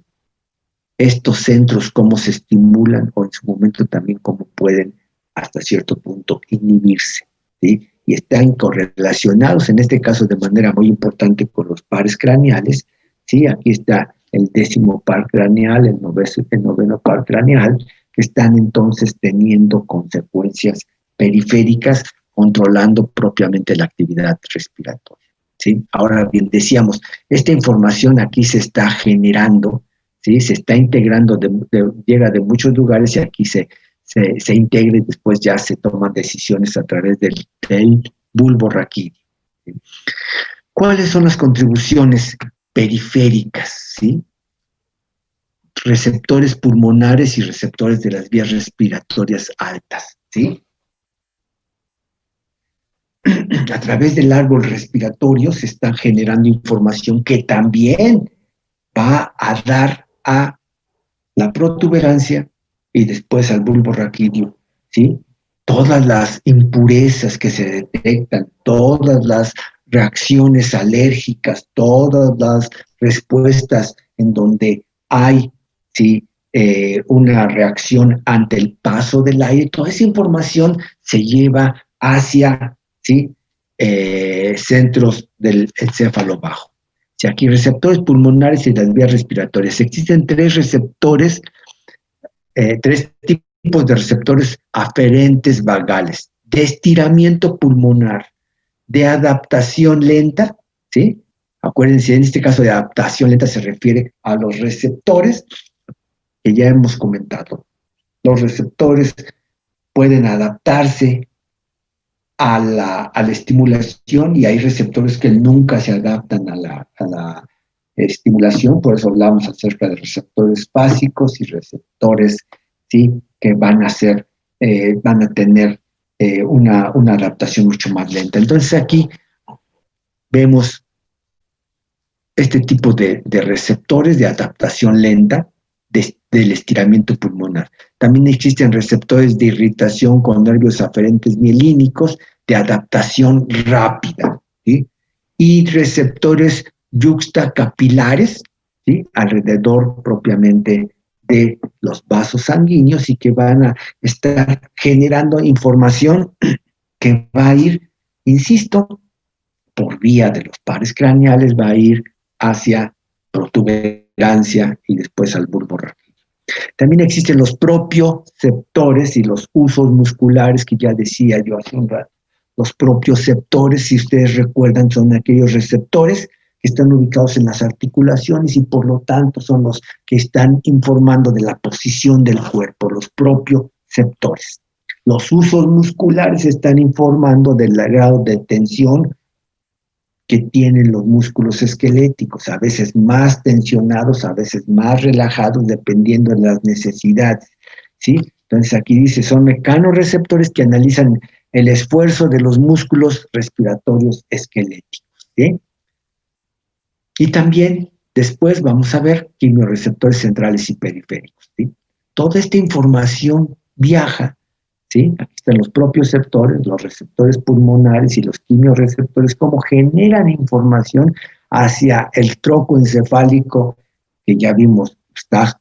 Estos centros, cómo se estimulan o en su momento también cómo pueden hasta cierto punto inhibirse, ¿sí? Y están correlacionados, en este caso de manera muy importante, con los pares craneales, ¿sí? Aquí está el 10º par craneal, el noveno par craneal, que están entonces teniendo consecuencias periféricas, controlando propiamente la actividad respiratoria, ¿sí? Ahora bien, decíamos, esta información aquí se está generando, ¿sí?, se está integrando, llega de muchos lugares y aquí se integra y después ya se toman decisiones a través del bulbo raquídeo, ¿sí? ¿Cuáles son las contribuciones periféricas? ¿Sí? Receptores pulmonares y receptores de las vías respiratorias altas, ¿sí? A través del árbol respiratorio se está generando información que también va a dar a la protuberancia y después al bulbo raquídeo, ¿sí? Todas las impurezas que se detectan, todas las reacciones alérgicas, todas las respuestas en donde hay, ¿sí?, una reacción ante el paso del aire, toda esa información se lleva hacia, ¿sí?, centros del encéfalo bajo. Si aquí receptores pulmonares y las vías respiratorias. Existen tres receptores, tres tipos de receptores aferentes vagales: de estiramiento pulmonar, de adaptación lenta, ¿sí? Acuérdense, en este caso de adaptación lenta se refiere a los receptores que ya hemos comentado. Los receptores pueden adaptarse a la estimulación, y hay receptores que nunca se adaptan a la estimulación. Por eso hablamos acerca de receptores básicos y receptores, ¿sí?, que van a tener una adaptación mucho más lenta. Entonces aquí vemos este tipo de receptores de adaptación lenta del estiramiento pulmonar. También existen receptores de irritación con nervios aferentes mielínicos de adaptación rápida, ¿sí? Y receptores yuxtacapilares, ¿sí?, alrededor propiamente de los vasos sanguíneos, y que van a estar generando información que va a ir, insisto, por vía de los pares craneales, va a ir hacia protuberancia y después al bulbo raquídeo. También existen los propioceptores y los usos musculares que ya decía yo hace un rato. Los propioceptores, si ustedes recuerdan, son aquellos receptores que están ubicados en las articulaciones y por lo tanto son los que están informando de la posición del cuerpo, los propioceptores. Los usos musculares están informando del grado de tensión que tienen los músculos esqueléticos, a veces más tensionados, a veces más relajados, dependiendo de las necesidades, ¿sí? Entonces aquí dice, son mecanorreceptores que analizan el esfuerzo de los músculos respiratorios esqueléticos, ¿sí? Y también después vamos a ver quimiorreceptores centrales y periféricos, ¿sí? Toda esta información viaja, ¿sí? Aquí están los propioceptores, los receptores pulmonares y los quimiorreceptores, cómo generan información hacia el troco encefálico, que ya vimos está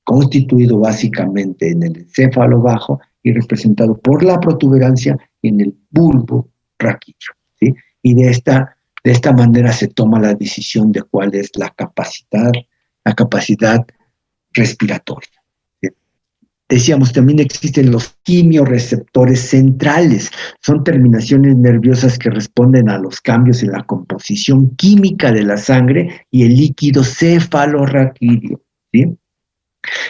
constituido básicamente en el encéfalo bajo y representado por la protuberancia en el bulbo raquídeo, ¿sí? Y de esta manera se toma la decisión de cuál es la capacidad respiratoria. Decíamos, también existen los quimiorreceptores centrales. Son terminaciones nerviosas que responden a los cambios en la composición química de la sangre y el líquido cefalorraquídeo, ¿sí?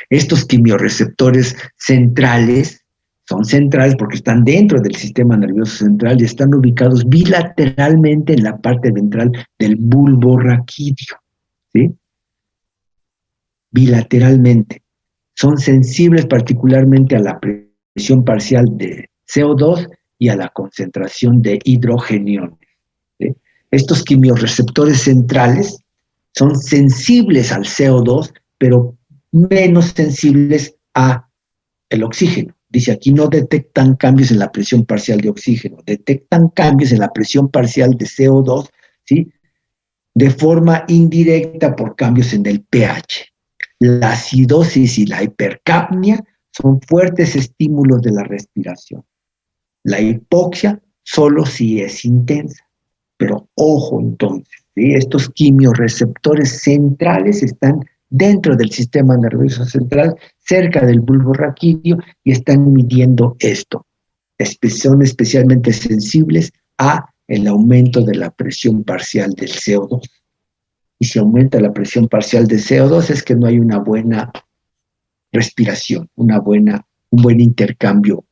Estos quimiorreceptores centrales son centrales porque están dentro del sistema nervioso central y están ubicados bilateralmente en la parte ventral del bulbo raquídeo, ¿sí? Bilateralmente. Son sensibles particularmente a la presión parcial de CO2 y a la concentración de hidrogeniones, ¿sí? Estos quimiorreceptores centrales son sensibles al CO2, pero menos sensibles al oxígeno. Dice aquí, no detectan cambios en la presión parcial de oxígeno, detectan cambios en la presión parcial de CO2, ¿sí?, de forma indirecta por cambios en el pH. La acidosis y la hipercapnia son fuertes estímulos de la respiración. La hipoxia solo si es intensa. Pero ojo entonces, ¿sí?, estos quimiorreceptores centrales están dentro del sistema nervioso central, cerca del bulbo raquídeo, y están midiendo esto. Son especialmente sensibles a el aumento de la presión parcial del CO2. Y si aumenta la presión parcial de CO2 es que no hay una buena respiración, un buen intercambio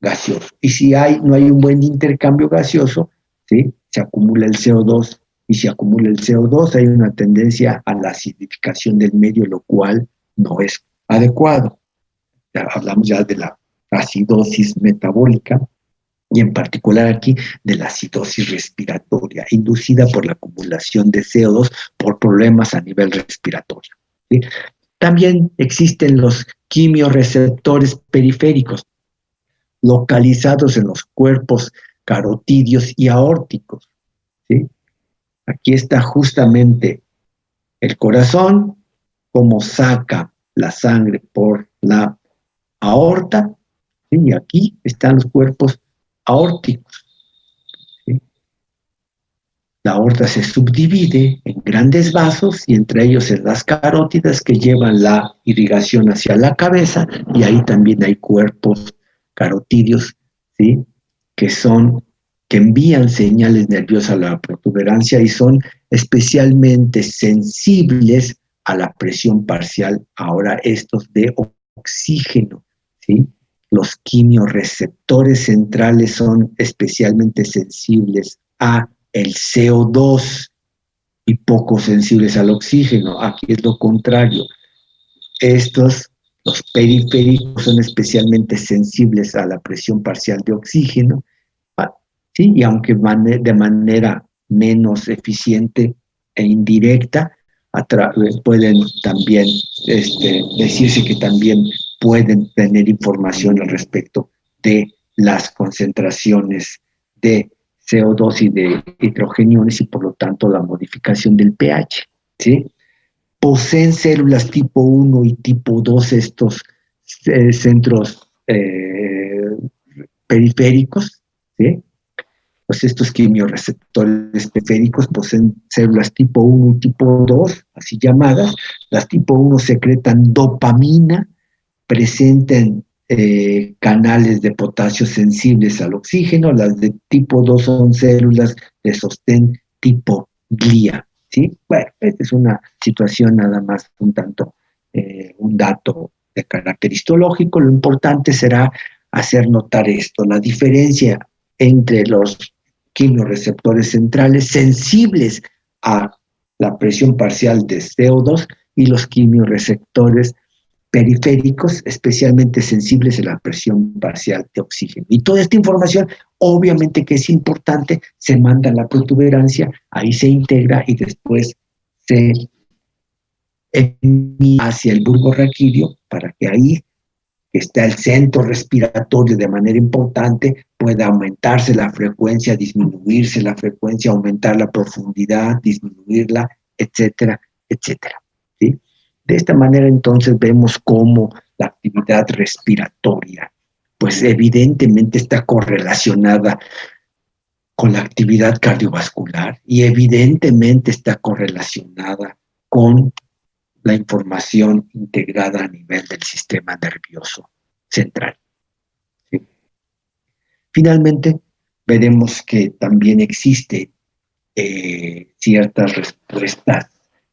gaseoso. Y si no hay un buen intercambio gaseoso, ¿sí?, se acumula el CO2, y si acumula el CO2 hay una tendencia a la acidificación del medio, lo cual no es adecuado. Ya hablamos ya de la acidosis metabólica, y en particular aquí de la acidosis respiratoria, inducida por la acumulación de CO2 por problemas a nivel respiratorio, ¿sí? También existen los quimiorreceptores periféricos, localizados en los cuerpos carotídeos y aórticos, ¿sí? Aquí está justamente el corazón, cómo saca la sangre por la aorta, ¿sí? Y aquí están los cuerpos aórticos, ¿sí? La aorta se subdivide en grandes vasos y entre ellos en las carótidas que llevan la irrigación hacia la cabeza, y ahí también hay cuerpos carotídeos, ¿sí? que envían señales nerviosas a la protuberancia y son especialmente sensibles a la presión parcial, ahora estos de oxígeno, ¿sí? Los quimiorreceptores centrales son especialmente sensibles a el CO2 y poco sensibles al oxígeno. Aquí es lo contrario. Los periféricos, son especialmente sensibles a la presión parcial de oxígeno, ¿sí? Y aunque de manera menos eficiente e indirecta, pueden también decirse que también pueden tener información al respecto de las concentraciones de CO2 y de hidrogeniones y por lo tanto la modificación del pH, ¿sí? Poseen células tipo 1 y tipo 2 estos centros periféricos, ¿sí? Pues estos quimiorreceptores periféricos poseen células tipo 1 y tipo 2, así llamadas. Las tipo 1 secretan dopamina, presentan canales de potasio sensibles al oxígeno. Las de tipo 2 son células de sostén tipo glía, ¿sí? Bueno, esta es una situación nada más un dato de carácter histológico. Lo importante será hacer notar esto, la diferencia entre los quimiorreceptores centrales sensibles a la presión parcial de CO2 y los quimiorreceptores periféricos especialmente sensibles a la presión parcial de oxígeno. Y toda esta información, obviamente que es importante, se manda a la protuberancia, ahí se integra y después se envía hacia el bulbo raquídeo para que ahí, que está el centro respiratorio de manera importante, pueda aumentarse la frecuencia, disminuirse la frecuencia, aumentar la profundidad, disminuirla, etcétera, etcétera. ¿Sí? De esta manera entonces vemos cómo la actividad respiratoria, pues evidentemente está correlacionada con la actividad cardiovascular y evidentemente está correlacionada con la información integrada a nivel del sistema nervioso central. ¿Sí? Finalmente, veremos que también existe ciertas respuestas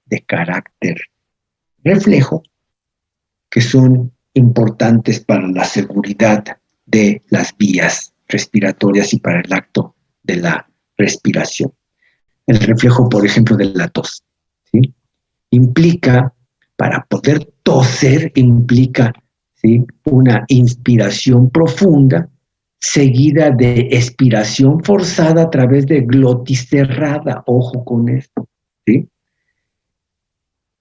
de carácter reflejo que son importantes para la seguridad de las vías respiratorias y para el acto de la respiración. El reflejo, por ejemplo, de la tos, ¿sí? Implica, para poder toser, implica, ¿sí?, una inspiración profunda seguida de expiración forzada a través de glotis cerrada. Ojo con esto, ¿sí?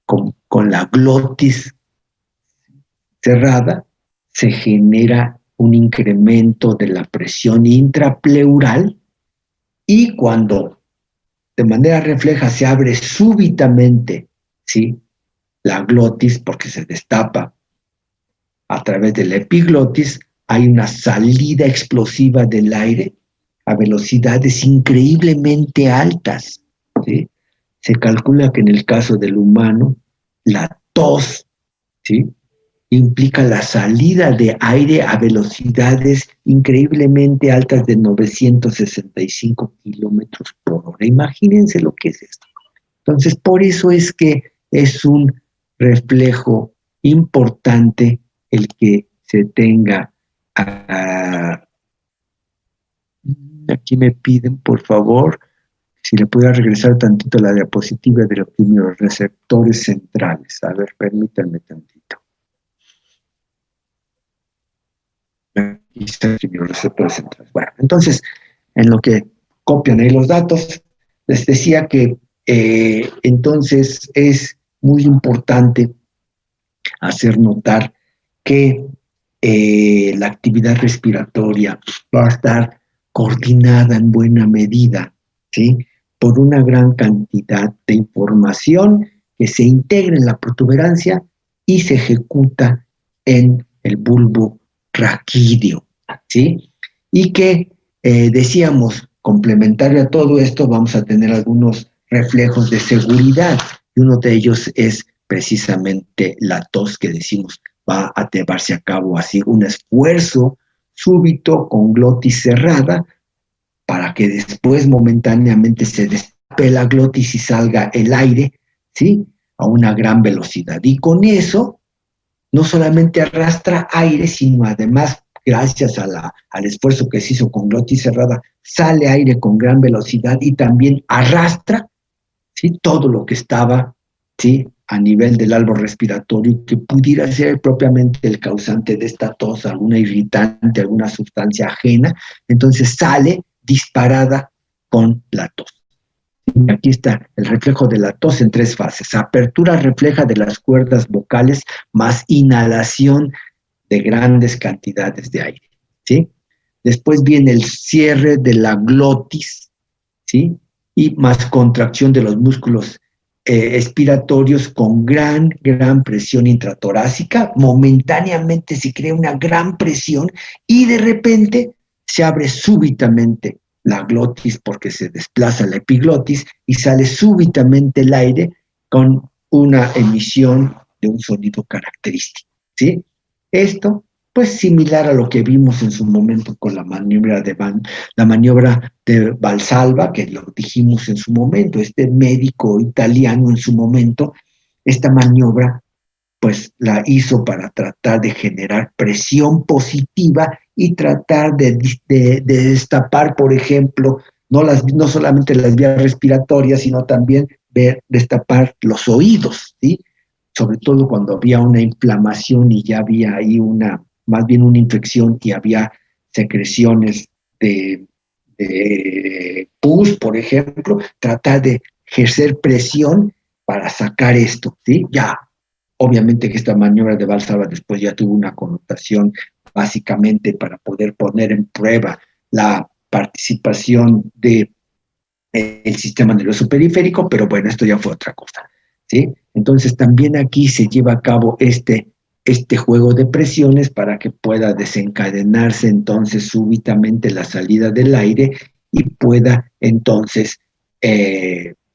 Con la glotis cerrada se genera un incremento de la presión intrapleural y cuando de manera refleja se abre súbitamente, ¿sí?, la glotis, porque se destapa a través de la epiglotis, hay una salida explosiva del aire a velocidades increíblemente altas, ¿sí? Se calcula que en el caso del humano, la tos, ¿sí?, implica la salida de aire a velocidades increíblemente altas de 965 kilómetros por hora. Imagínense lo que es esto. Entonces, por eso es que es un reflejo importante el que se tenga. Aquí me piden, por favor, si le pudiera regresar tantito la diapositiva de los quimiorreceptores centrales. A ver, permítanme tantito. Aquí están los quimiorreceptores centrales. Bueno, entonces, en lo que copian ahí los datos, les decía que entonces es muy importante hacer notar que la actividad respiratoria va a estar coordinada en buena medida, ¿sí?, por una gran cantidad de información que se integra en la protuberancia y se ejecuta en el bulbo raquídeo, ¿sí? Y que decíamos, complementario a todo esto, vamos a tener algunos reflejos de seguridad. Y uno de ellos es precisamente la tos, que decimos va a llevarse a cabo así, un esfuerzo súbito con glotis cerrada para que después momentáneamente se destape la glotis y salga el aire, ¿sí? A una gran velocidad. Y con eso no solamente arrastra aire, sino además, gracias al esfuerzo que se hizo con glotis cerrada, sale aire con gran velocidad y también arrastra, ¿sí? Todo lo que estaba, ¿sí? A nivel del árbol respiratorio, que pudiera ser propiamente el causante de esta tos, alguna irritante, alguna sustancia ajena, entonces sale disparada con la tos. Aquí está el reflejo de la tos en 3 fases. Apertura refleja de las cuerdas vocales más inhalación de grandes cantidades de aire, ¿sí? Después viene el cierre de la glotis, ¿sí? Y más contracción de los músculos expiratorios con gran presión intratorácica. Momentáneamente se crea una gran presión y de repente se abre súbitamente la glotis porque se desplaza la epiglotis y sale súbitamente el aire con una emisión de un sonido característico, ¿sí? Esto, pues similar a lo que vimos en su momento con la maniobra de Valsalva, que lo dijimos en su momento, este médico italiano en su momento, esta maniobra pues la hizo para tratar de generar presión positiva y tratar de destapar, por ejemplo, no solamente las vías respiratorias, sino también destapar los oídos, ¿sí? Sobre todo cuando había una inflamación y ya había ahí más bien una infección y había secreciones de pus, por ejemplo, tratar de ejercer presión para sacar esto, ¿sí? Ya, obviamente que esta maniobra de Valsalva después ya tuvo una connotación básicamente para poder poner en prueba la participación del sistema nervioso periférico, pero bueno, esto ya fue otra cosa, ¿sí? Entonces también aquí se lleva a cabo este juego de presiones para que pueda desencadenarse entonces súbitamente la salida del aire y pueda entonces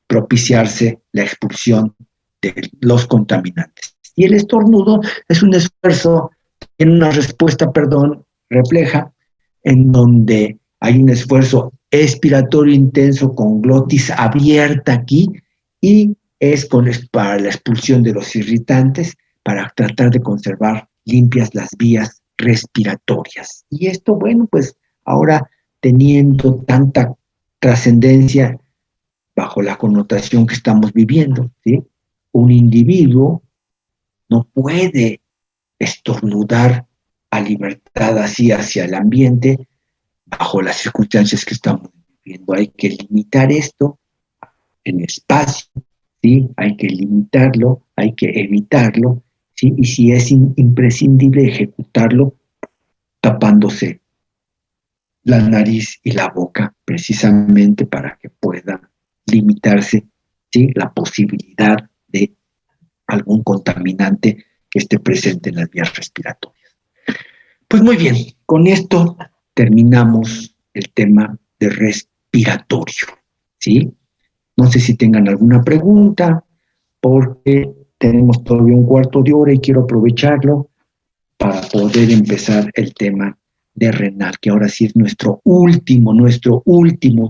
propiciarse la expulsión de los contaminantes. Y el estornudo es un esfuerzo, en una respuesta, perdón, refleja, en donde hay un esfuerzo expiratorio intenso con glotis abierta aquí y para la expulsión de los irritantes, para tratar de conservar limpias las vías respiratorias. Y esto, bueno, pues ahora teniendo tanta trascendencia bajo la connotación que estamos viviendo, ¿sí? Un individuo no puede estornudar a libertad así hacia el ambiente bajo las circunstancias que estamos viviendo. Hay que limitar esto en espacio, ¿sí? Hay que limitarlo, hay que evitarlo, ¿sí? Y si es imprescindible ejecutarlo tapándose la nariz y la boca, precisamente para que pueda limitarse, ¿sí? La posibilidad de algún contaminante que esté presente en las vías respiratorias. Pues muy bien, con esto terminamos el tema de respiratorio, ¿sí? No sé si tengan alguna pregunta, porque tenemos todavía un cuarto de hora y quiero aprovecharlo para poder empezar el tema de renal, que ahora sí es nuestro último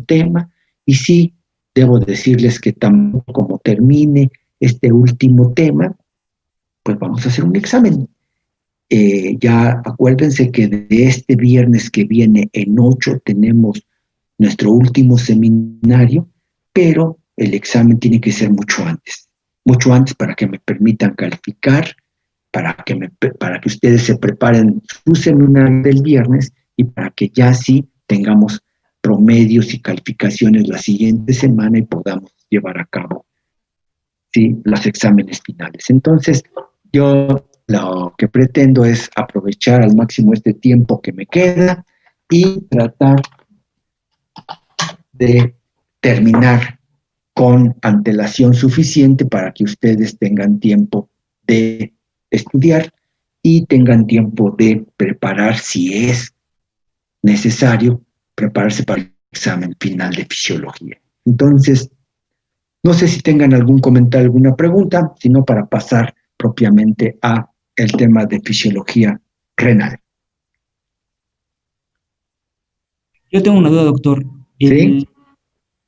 tema. Y sí, debo decirles que tampoco como termine este último tema, pues vamos a hacer un examen. Ya acuérdense que de este viernes que viene en 8 tenemos nuestro último seminario, pero el examen tiene que ser mucho antes para que me permitan calificar, para que ustedes se preparen su seminario del viernes y para que ya sí tengamos promedios y calificaciones la siguiente semana y podamos llevar a cabo, ¿sí?, los exámenes finales. Entonces, yo lo que pretendo es aprovechar al máximo este tiempo que me queda y tratar de terminar con antelación suficiente para que ustedes tengan tiempo de estudiar y tengan tiempo de preparar, si es necesario, prepararse para examen final de fisiología. Entonces, no sé si tengan algún comentario, alguna pregunta, sino para pasar propiamente a el tema de fisiología renal. Yo tengo una duda, doctor. ¿Sí?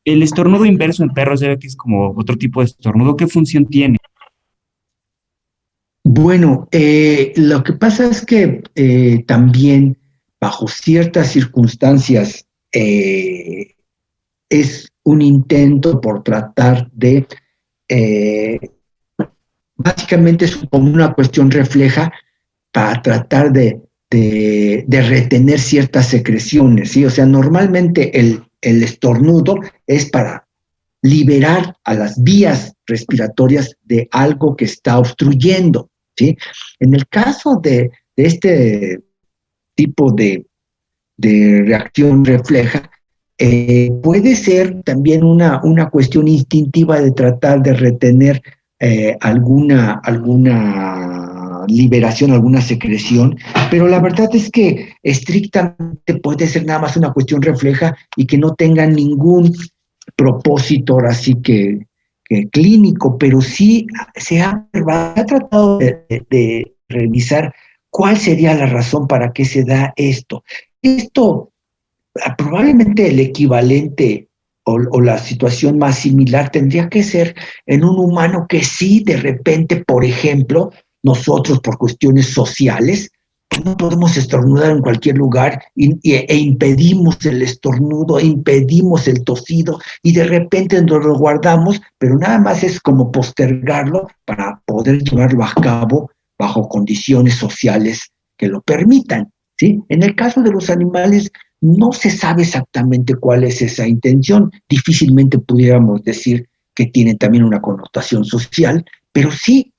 El estornudo inverso en perros, ya ve que es como otro tipo de estornudo. ¿Qué función tiene? Bueno, lo que pasa es que también bajo ciertas circunstancias es un intento por tratar de, eh, básicamente es como una cuestión refleja para tratar de retener ciertas secreciones, ¿sí? O sea, normalmente el estornudo es para liberar a las vías respiratorias de algo que está obstruyendo, ¿sí? En el caso de este tipo de reacción refleja, puede ser también una cuestión instintiva de tratar de retener alguna liberación, alguna secreción, pero la verdad es que estrictamente puede ser nada más una cuestión refleja y que no tenga ningún propósito ahora sí que clínico, pero sí ha tratado de revisar cuál sería la razón para que se da esto. Esto, probablemente el equivalente o la situación más similar tendría que ser en un humano que sí, de repente, por ejemplo, nosotros por cuestiones sociales, pues no podemos estornudar en cualquier lugar e impedimos el estornudo, impedimos el tosido y de repente nos lo guardamos, pero nada más es como postergarlo para poder llevarlo a cabo bajo condiciones sociales que lo permitan, ¿sí? En el caso de los animales, no se sabe exactamente cuál es esa intención. Difícilmente pudiéramos decir que tiene también una connotación social, pero sí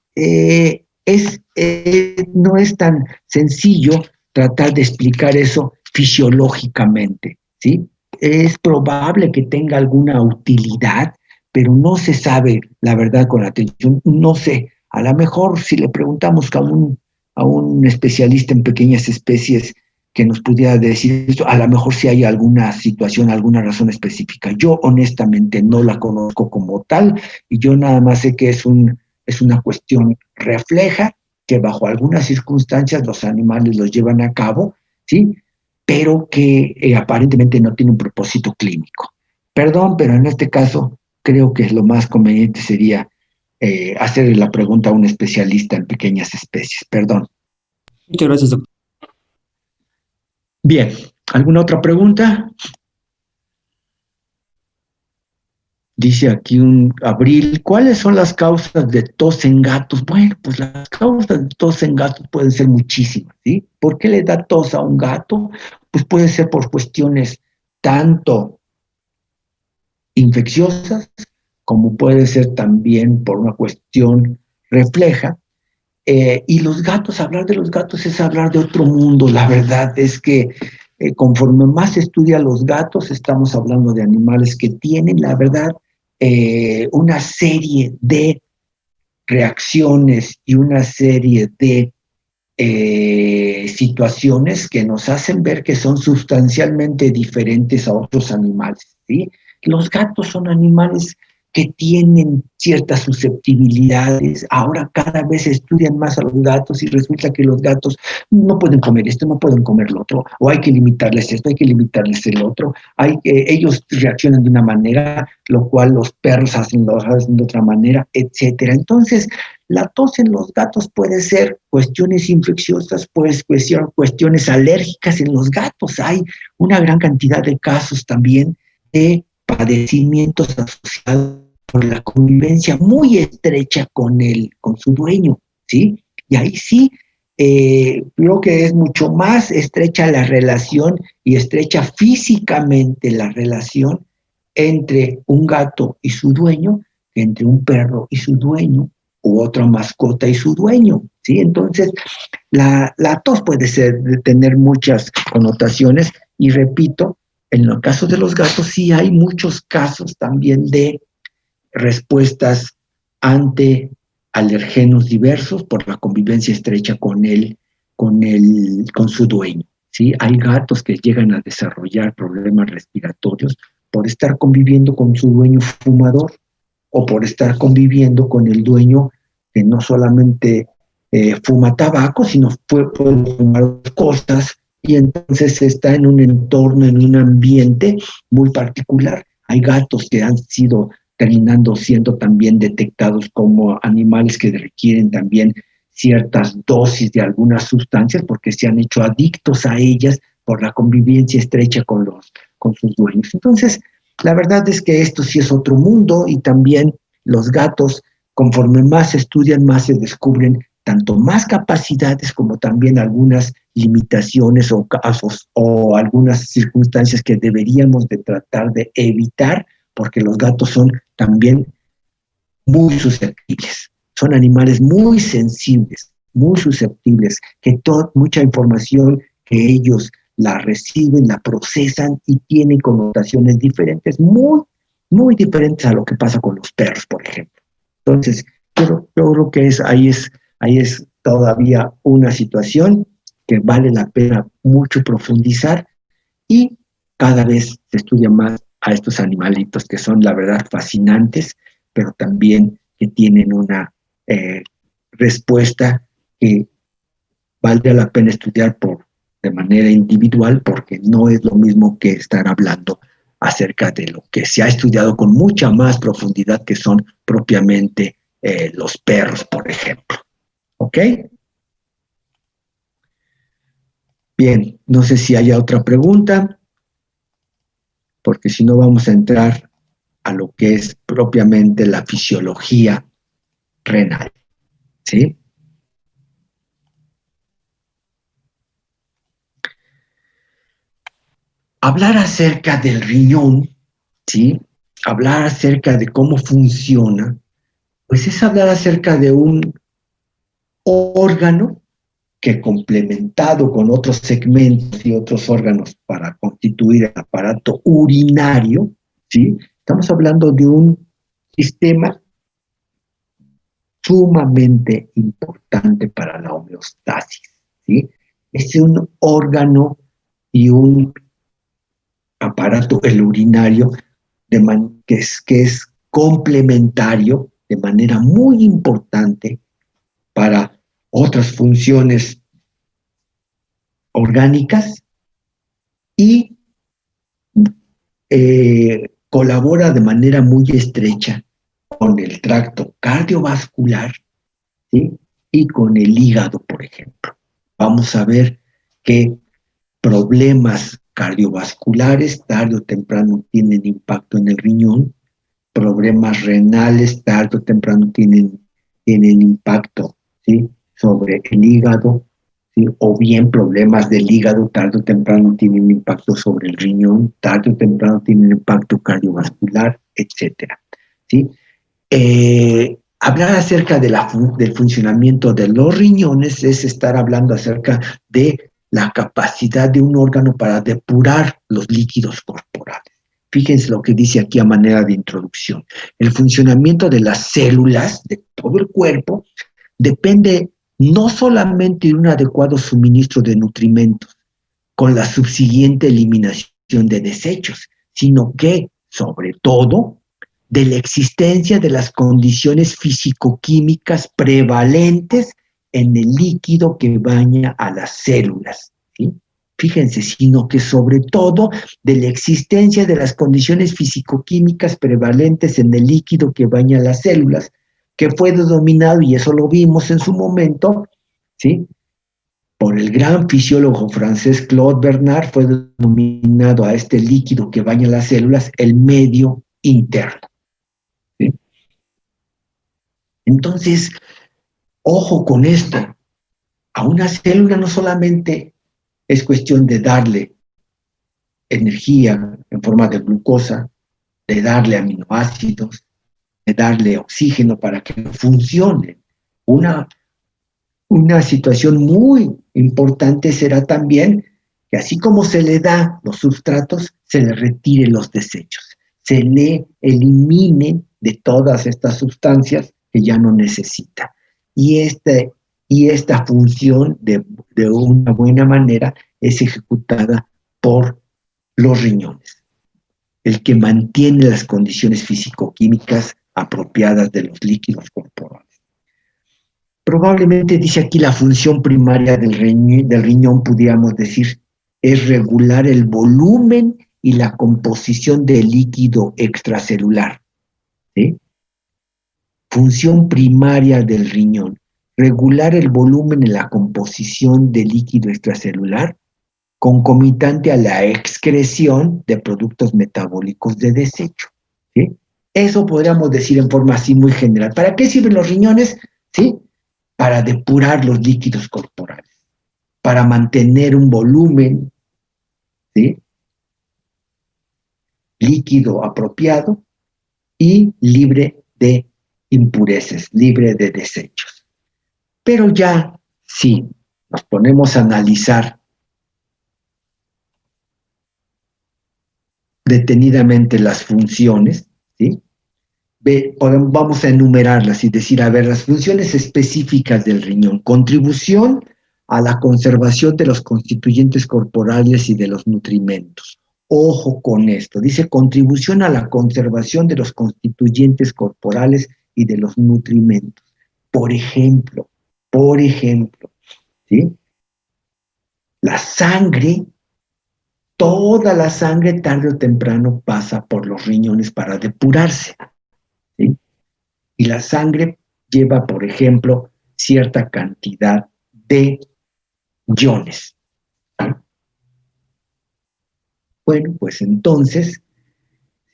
no es tan sencillo tratar de explicar eso fisiológicamente, ¿sí? Es probable que tenga alguna utilidad, pero no se sabe la verdad con atención. No sé, a lo mejor si le preguntamos a un especialista en pequeñas especies, que nos pudiera decir esto, a lo mejor si hay alguna situación, alguna razón específica. Yo honestamente no la conozco como tal y yo nada más sé que es una cuestión refleja que bajo algunas circunstancias los animales los llevan a cabo, ¿sí? Pero que aparentemente no tiene un propósito clínico. Perdón, pero en este caso creo que lo más conveniente sería hacerle la pregunta a un especialista en pequeñas especies. Perdón. Muchas gracias, doctor. Bien, ¿alguna otra pregunta? Dice aquí un Abril, ¿cuáles son las causas de tos en gatos? Bueno, pues las causas de tos en gatos pueden ser muchísimas, ¿sí? ¿Por qué le da tos a un gato? Pues puede ser por cuestiones tanto infecciosas como puede ser también por una cuestión refleja. Y los gatos, hablar de los gatos es hablar de otro mundo. La verdad es que conforme más se estudia los gatos, estamos hablando de animales que tienen, la verdad, una serie de reacciones y una serie de situaciones que nos hacen ver que son sustancialmente diferentes a otros animales, ¿sí? Los gatos son animales que tienen ciertas susceptibilidades. Ahora cada vez se estudian más a los gatos y resulta que los gatos no pueden comer esto, no pueden comer lo otro, o hay que limitarles esto, hay que limitarles el otro. Ellos reaccionan de una manera, lo cual los perros lo hacen de otra manera, etcétera. Entonces, la tos en los gatos puede ser cuestiones infecciosas, pues cuestiones alérgicas en los gatos. Hay una gran cantidad de casos también de padecimientos asociados por la convivencia muy estrecha con su dueño, ¿sí? Y ahí sí, creo que es mucho más estrecha la relación y estrecha físicamente la relación entre un gato y su dueño que entre un perro y su dueño u otra mascota y su dueño, ¿sí? Entonces, la tos puede tener muchas connotaciones y repito, en el caso de los gatos sí hay muchos casos también de respuestas ante alergenos diversos por la convivencia estrecha con su dueño, ¿sí? Hay gatos que llegan a desarrollar problemas respiratorios por estar conviviendo con su dueño fumador o por estar conviviendo con el dueño que no solamente fuma tabaco, sino puede fumar otras cosas, y entonces está en un entorno, en un ambiente muy particular. Hay gatos que han sido terminando siendo también detectados como animales que requieren también ciertas dosis de algunas sustancias porque se han hecho adictos a ellas por la convivencia estrecha con sus dueños. Entonces, la verdad es que esto sí es otro mundo, y también los gatos, conforme más se estudian, más se descubren tanto más capacidades como también algunas limitaciones o casos o algunas circunstancias que deberíamos de tratar de evitar, porque los gatos son también muy susceptibles. Son animales muy sensibles, muy susceptibles, que mucha información que ellos la reciben, la procesan y tienen connotaciones diferentes, muy, muy diferentes a lo que pasa con los perros, por ejemplo. Entonces, yo creo que ahí es todavía una situación que vale la pena mucho profundizar, y cada vez se estudia más a estos animalitos que son, la verdad, fascinantes, pero también que tienen una respuesta que vale la pena estudiar de manera individual, porque no es lo mismo que estar hablando acerca de lo que se ha estudiado con mucha más profundidad, que son propiamente los perros, por ejemplo. ¿Ok? Bien, no sé si haya otra pregunta, porque si no vamos a entrar a lo que es propiamente la fisiología renal, ¿sí? Hablar acerca del riñón, ¿sí? Hablar acerca de cómo funciona, pues es hablar acerca de un órgano que, complementado con otros segmentos y otros órganos para constituir el aparato urinario, ¿sí? Estamos hablando de un sistema sumamente importante para la homeostasis, ¿sí? Es un órgano y un aparato, el urinario, que es complementario de manera muy importante para otras funciones orgánicas, y colabora de manera muy estrecha con el tracto cardiovascular, ¿sí? Y con el hígado, por ejemplo. Vamos a ver que problemas cardiovasculares tarde o temprano tienen impacto en el riñón, problemas renales tarde o temprano tienen impacto, ¿sí? Sobre el hígado, ¿sí? O bien problemas del hígado tarde o temprano tienen impacto sobre el riñón, tarde o temprano tienen impacto cardiovascular, etcétera, ¿sí? Hablar acerca del funcionamiento de los riñones es estar hablando acerca de la capacidad de un órgano para depurar los líquidos corporales. Fíjense lo que dice aquí a manera de introducción. El funcionamiento de las células de todo el cuerpo depende no solamente de un adecuado suministro de nutrimentos con la subsiguiente eliminación de desechos, sino que, sobre todo, de la existencia de las condiciones físico-químicas prevalentes en el líquido que baña a las células, ¿sí? Fíjense, sino que sobre todo de la existencia de las condiciones físico-químicas prevalentes en el líquido que baña a las células, que fue denominado, y eso lo vimos en su momento, ¿sí?, por el gran fisiólogo francés Claude Bernard, fue denominado a este líquido que baña las células el medio interno. ¿Sí? Entonces, ojo con esto. A una célula no solamente es cuestión de darle energía en forma de glucosa, de darle aminoácidos, de darle oxígeno para que funcione. Una situación muy importante será también que, así como se le da los sustratos, se le retire los desechos, se le elimine de todas estas sustancias que ya no necesita. Y esta función, de una buena manera, es ejecutada por los riñones, el que mantiene las condiciones físico-químicas apropiadas de los líquidos corporales. Probablemente dice aquí la función primaria del riñón, pudiéramos decir, es regular el volumen y la composición del líquido extracelular. ¿Sí? Función primaria del riñón, regular el volumen y la composición del líquido extracelular concomitante a la excreción de productos metabólicos de desecho. ¿Sí? Eso podríamos decir en forma así muy general. ¿Para qué sirven los riñones? ¿Sí? Para depurar los líquidos corporales, para mantener un volumen, ¿sí?, líquido apropiado y libre de impurezas, libre de desechos. Pero ya, si nos ponemos a analizar detenidamente las funciones, ¿sí?, vamos a enumerarlas y decir, a ver, las funciones específicas del riñón: contribución a la conservación de los constituyentes corporales y de los nutrimentos. Ojo con esto, dice contribución a la conservación de los constituyentes corporales y de los nutrimentos. Por ejemplo, ¿sí?, la sangre, toda la sangre tarde o temprano pasa por los riñones para depurarse. ¿Sí? Y la sangre lleva, por ejemplo, cierta cantidad de iones. ¿Sí? Bueno, pues entonces,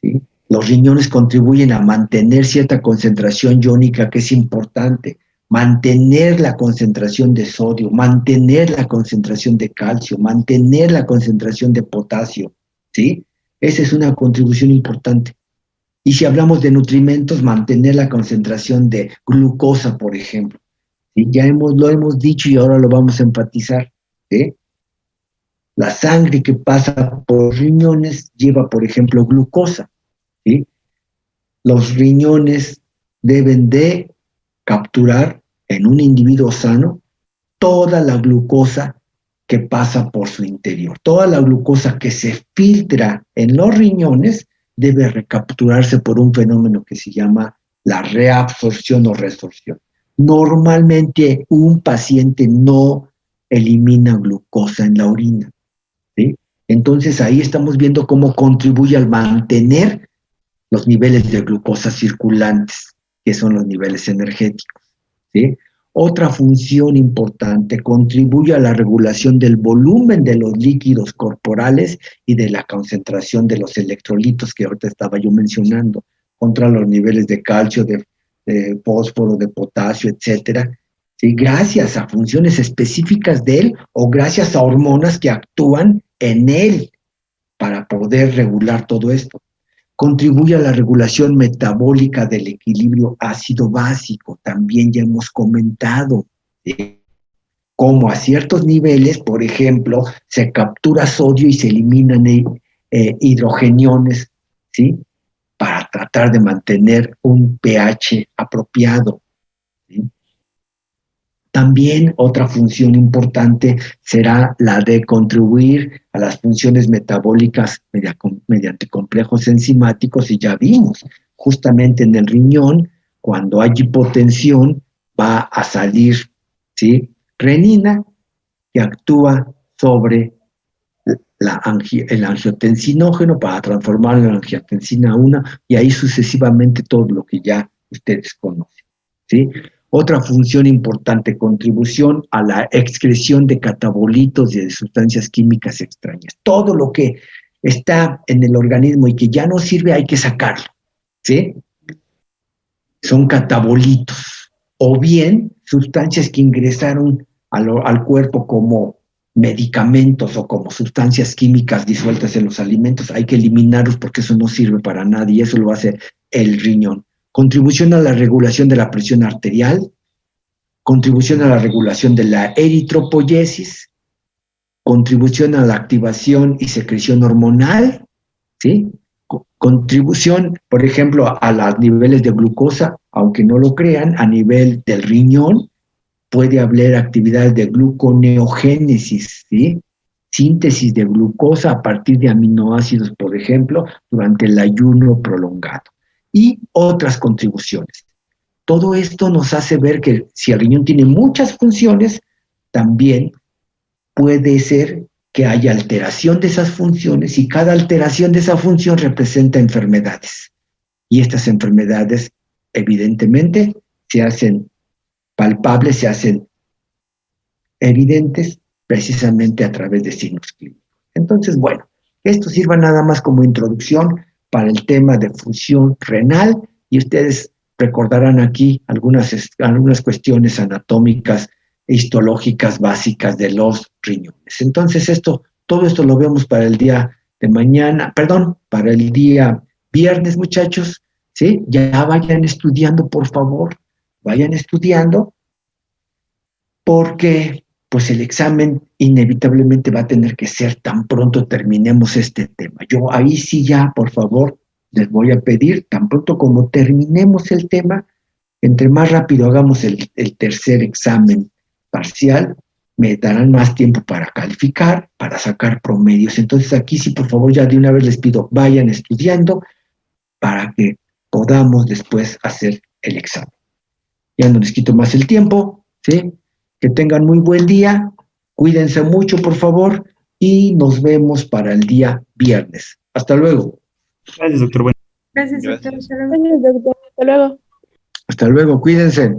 ¿sí?, los riñones contribuyen a mantener cierta concentración iónica que es importante, mantener la concentración de sodio, mantener la concentración de calcio, mantener la concentración de potasio, ¿sí? Esa es una contribución importante. Y si hablamos de nutrimentos, mantener la concentración de glucosa, por ejemplo. ¿Sí? Ya lo hemos dicho y ahora lo vamos a enfatizar. ¿Sí? La sangre que pasa por riñones lleva, por ejemplo, glucosa. ¿Sí? Los riñones deben de capturar en un individuo sano toda la glucosa que pasa por su interior. Toda la glucosa que se filtra en los riñones debe recapturarse por un fenómeno que se llama la reabsorción o resorción. Normalmente un paciente no elimina glucosa en la orina, ¿sí? Entonces ahí estamos viendo cómo contribuye al mantener los niveles de glucosa circulantes, que son los niveles energéticos, ¿sí? Otra función importante, contribuye a la regulación del volumen de los líquidos corporales y de la concentración de los electrolitos que ahorita estaba yo mencionando, contra los niveles de calcio, de fósforo, de potasio, etcétera, ¿sí? Gracias a funciones específicas de él o gracias a hormonas que actúan en él para poder regular todo esto. Contribuye a la regulación metabólica del equilibrio ácido-básico, también ya hemos comentado, cómo a ciertos niveles, por ejemplo, se captura sodio y se eliminan hidrogeniones, ¿sí?, para tratar de mantener un pH apropiado, ¿sí? También otra función importante será la de contribuir a las funciones metabólicas mediante complejos enzimáticos, y ya vimos, justamente en el riñón, cuando hay hipotensión, va a salir, ¿sí?, renina, que actúa sobre el angiotensinógeno para transformarlo en angiotensina 1, y ahí sucesivamente todo lo que ya ustedes conocen, ¿sí? Otra función importante, contribución a la excreción de catabolitos y de sustancias químicas extrañas. Todo lo que está en el organismo y que ya no sirve hay que sacarlo, ¿sí? Son catabolitos, o bien sustancias que ingresaron al cuerpo como medicamentos o como sustancias químicas disueltas en los alimentos. Hay que eliminarlos porque eso no sirve para nada y eso lo hace el riñón. Contribución a la regulación de la presión arterial, contribución a la regulación de la eritropoyesis, contribución a la activación y secreción hormonal, ¿sí? Contribución, por ejemplo, a los niveles de glucosa, aunque no lo crean, a nivel del riñón, puede haber actividades de gluconeogénesis, ¿sí? síntesis de glucosa a partir de aminoácidos, por ejemplo, durante el ayuno prolongado. Y otras contribuciones. Todo esto nos hace ver que si el riñón tiene muchas funciones, también puede ser que haya alteración de esas funciones y cada alteración de esa función representa enfermedades. Y estas enfermedades, evidentemente, se hacen palpables, se hacen evidentes precisamente a través de signos clínicos. Entonces, bueno, esto sirva nada más como introducción para el tema de función renal y ustedes recordarán aquí algunas cuestiones anatómicas e histológicas básicas de los riñones. Entonces, todo esto lo vemos para el día de mañana, para el día viernes, muchachos, ¿sí? Ya vayan estudiando, por favor, vayan estudiando, porque pues el examen inevitablemente va a tener que ser tan pronto terminemos este tema. Yo ahí sí ya, por favor, les voy a pedir, tan pronto como terminemos el tema, entre más rápido hagamos el tercer examen parcial, me darán más tiempo para calificar, para sacar promedios. Entonces aquí sí, por favor, ya de una vez les pido, vayan estudiando para que podamos después hacer el examen. Ya no les quito más el tiempo, ¿sí? Que tengan muy buen día, cuídense mucho, por favor, y nos vemos para el día viernes. Hasta luego. Gracias, doctor. Gracias, doctor. Gracias, doctor. Hasta luego. Hasta luego, cuídense.